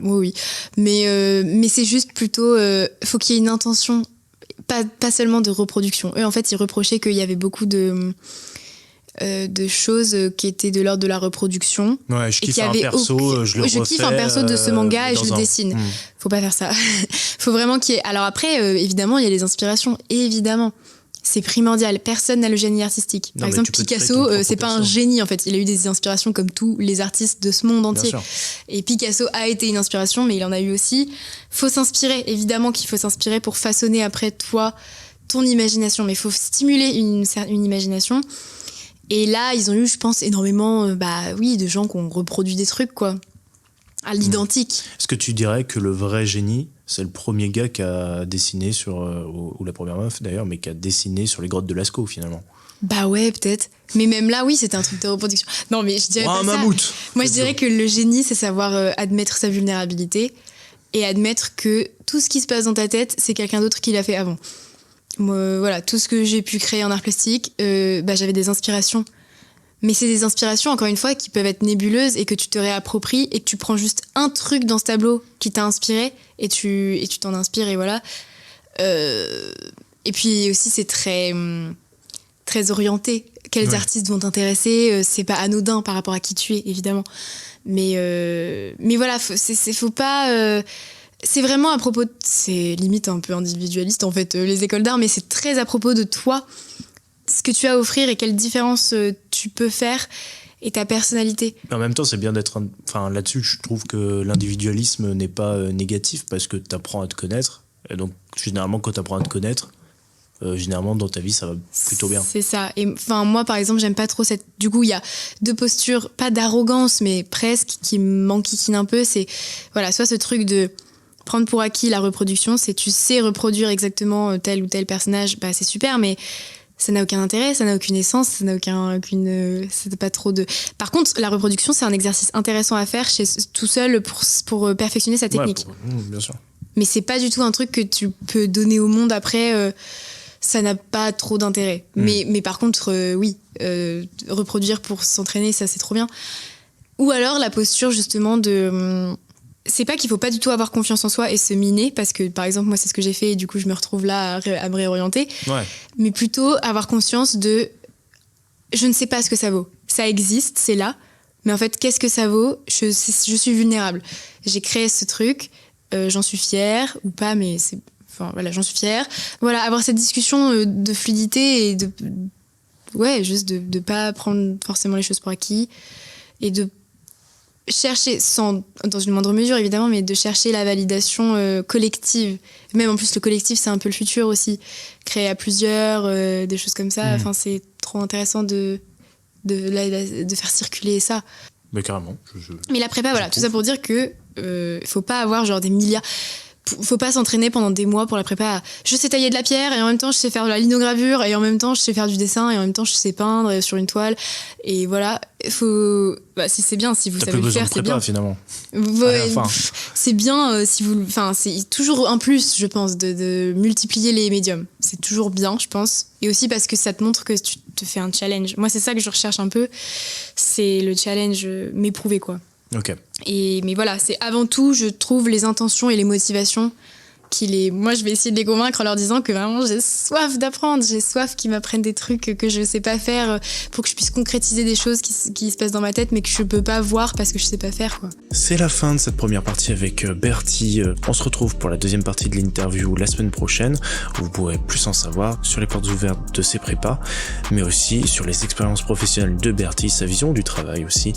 Oui. Mais c'est juste plutôt... faut qu'il y ait une intention, pas seulement de reproduction. Eux, en fait, ils reprochaient qu'il y avait beaucoup de choses qui étaient de l'ordre de la reproduction. Ouais, je kiffe un perso, je le refais. Je kiffe un perso de ce manga et je le dessine. Faut pas faire ça. Faut vraiment qu'il y ait... Alors après, évidemment, il y a les inspirations, évidemment. C'est primordial. Personne n'a le génie artistique. Par exemple, Picasso, c'est pas un génie en fait. Il a eu des inspirations comme tous les artistes de ce monde entier. Et Picasso a été une inspiration, mais il en a eu aussi. Faut s'inspirer. Évidemment qu'il faut s'inspirer pour façonner après toi ton imagination. Mais il faut stimuler une imagination. Et là, ils ont eu, je pense, énormément de gens qui ont reproduit des trucs, quoi. À l'identique. Est-ce que tu dirais que le vrai génie, c'est le premier gars qui a dessiné ou la première meuf d'ailleurs, mais qui a dessiné sur les grottes de Lascaux finalement? Bah ouais, peut-être. Mais même là, oui, c'était un truc de reproduction. Non, mais je dirais pas un mammouth. Ça. Moi, je dirais que le génie, c'est savoir admettre sa vulnérabilité et admettre que tout ce qui se passe dans ta tête, c'est quelqu'un d'autre qui l'a fait avant. Moi, tout ce que j'ai pu créer en art plastique, j'avais des inspirations. Mais c'est des inspirations, encore une fois, qui peuvent être nébuleuses et que tu te réappropries et que tu prends juste un truc dans ce tableau qui t'a inspiré et tu t'en inspires et voilà. Et puis aussi, c'est très, très orienté. Quels artistes vont t'intéresser, c'est pas anodin par rapport à qui tu es, évidemment. Mais voilà, faut pas... c'est vraiment à propos... C'est limite un peu individualiste, en fait, les écoles d'art, mais c'est très à propos de toi, ce que tu as à offrir et quelle différence tu peux faire et ta personnalité. En même temps, c'est bien d'être... là-dessus, je trouve que l'individualisme n'est pas négatif parce que tu apprends à te connaître. Et donc, généralement, quand tu apprends à te connaître, généralement, dans ta vie, ça va plutôt bien. C'est ça. Et moi, par exemple, j'aime pas trop cette... Du coup, il y a 2 postures, pas d'arrogance, mais presque, qui m'enquiquinent un peu. C'est, soit ce truc de prendre pour acquis la reproduction, c'est tu sais reproduire exactement tel ou tel personnage, c'est super, mais... ça n'a aucun intérêt, ça n'a aucune essence, ça n'a c'est pas trop de... Par contre, la reproduction, c'est un exercice intéressant à faire tout seul pour perfectionner sa technique. Bien sûr. Mais c'est pas du tout un truc que tu peux donner au monde après, ça n'a pas trop d'intérêt. Mais par contre, reproduire pour s'entraîner, ça c'est trop bien. Ou alors la posture justement de... c'est pas qu'il faut pas du tout avoir confiance en soi et se miner, parce que par exemple moi c'est ce que j'ai fait et du coup je me retrouve là à me réorienter, mais plutôt avoir conscience de je ne sais pas ce que ça vaut. ça existe, c'est là. Mais en fait, qu'est-ce que ça vaut ? Je suis vulnérable. J'ai créé ce truc, j'en suis fière, ou pas, mais j'en suis fière. Voilà, avoir cette discussion de fluidité et juste de pas prendre forcément les choses pour acquis et de chercher, dans une moindre mesure évidemment, mais de chercher la validation collective. Même en plus, le collectif, c'est un peu le futur aussi. Créer à plusieurs, des choses comme ça. Enfin, c'est trop intéressant de faire circuler ça. Mais carrément. Mais la prépa, voilà, tout ça pour dire que faut pas avoir genre des milliards. Faut pas s'entraîner pendant des mois pour la prépa. Je sais tailler de la pierre et en même temps je sais faire de la linogravure et en même temps je sais faire du dessin et en même temps je sais peindre sur une toile. Et voilà, si c'est bien, si vous savez le faire, c'est bien. Finalement. C'est bien si vous. Enfin, c'est toujours un plus, je pense, de multiplier les médiums. C'est toujours bien, je pense. Et aussi parce que ça te montre que tu te fais un challenge. Moi, c'est ça que je recherche un peu. C'est le challenge m'éprouver, quoi. Ok. Mais voilà, c'est avant tout, je trouve, les intentions et les motivations moi, je vais essayer de les convaincre en leur disant que vraiment, j'ai soif d'apprendre, j'ai soif qu'ils m'apprennent des trucs que je sais pas faire pour que je puisse concrétiser des choses qui se passent dans ma tête, mais que je peux pas voir parce que je sais pas faire, quoi. C'est la fin de cette première partie avec Bertie. On se retrouve pour la deuxième partie de l'interview la semaine prochaine, où vous pourrez plus en savoir sur les portes ouvertes de ses prépas, mais aussi sur les expériences professionnelles de Bertie, sa vision du travail aussi,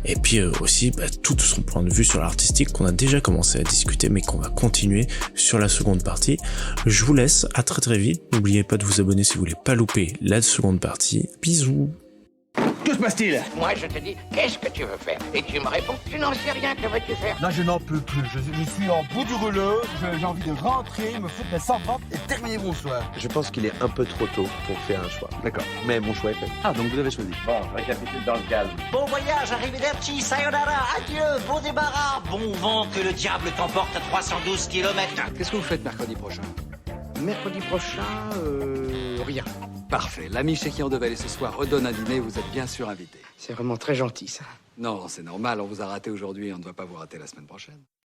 et puis aussi tout son point de vue sur l'artistique qu'on a déjà commencé à discuter, mais qu'on va continuer sur la seconde partie. Je vous laisse, à très très vite. N'oubliez pas de vous abonner si vous voulez pas louper la seconde partie. Bisous. Que se passe-t-il ? Moi, je te dis, qu'est-ce que tu veux faire ? Et tu me réponds, tu n'en sais rien, que veux-tu faire ? Là, je n'en peux plus. Je suis en bout du rouleau. J'ai envie de rentrer, me foutre la servante et terminer mon soir. Je pense qu'il est un peu trop tôt pour faire un choix. D'accord. Mais mon choix est fait. Ah, donc vous avez choisi. Bon, récapitule dans le calme. Bon voyage, arrivederci, sayonara, adieu, bon débarras, bon vent, que le diable t'emporte à 312 km. Qu'est-ce que vous faites mercredi prochain ? Mercredi prochain, rien. Parfait. L'ami chez qui on devait aller ce soir redonne un dîner, vous êtes bien sûr invité. C'est vraiment très gentil, ça. Non, c'est normal, on vous a raté aujourd'hui et on ne doit pas vous rater la semaine prochaine.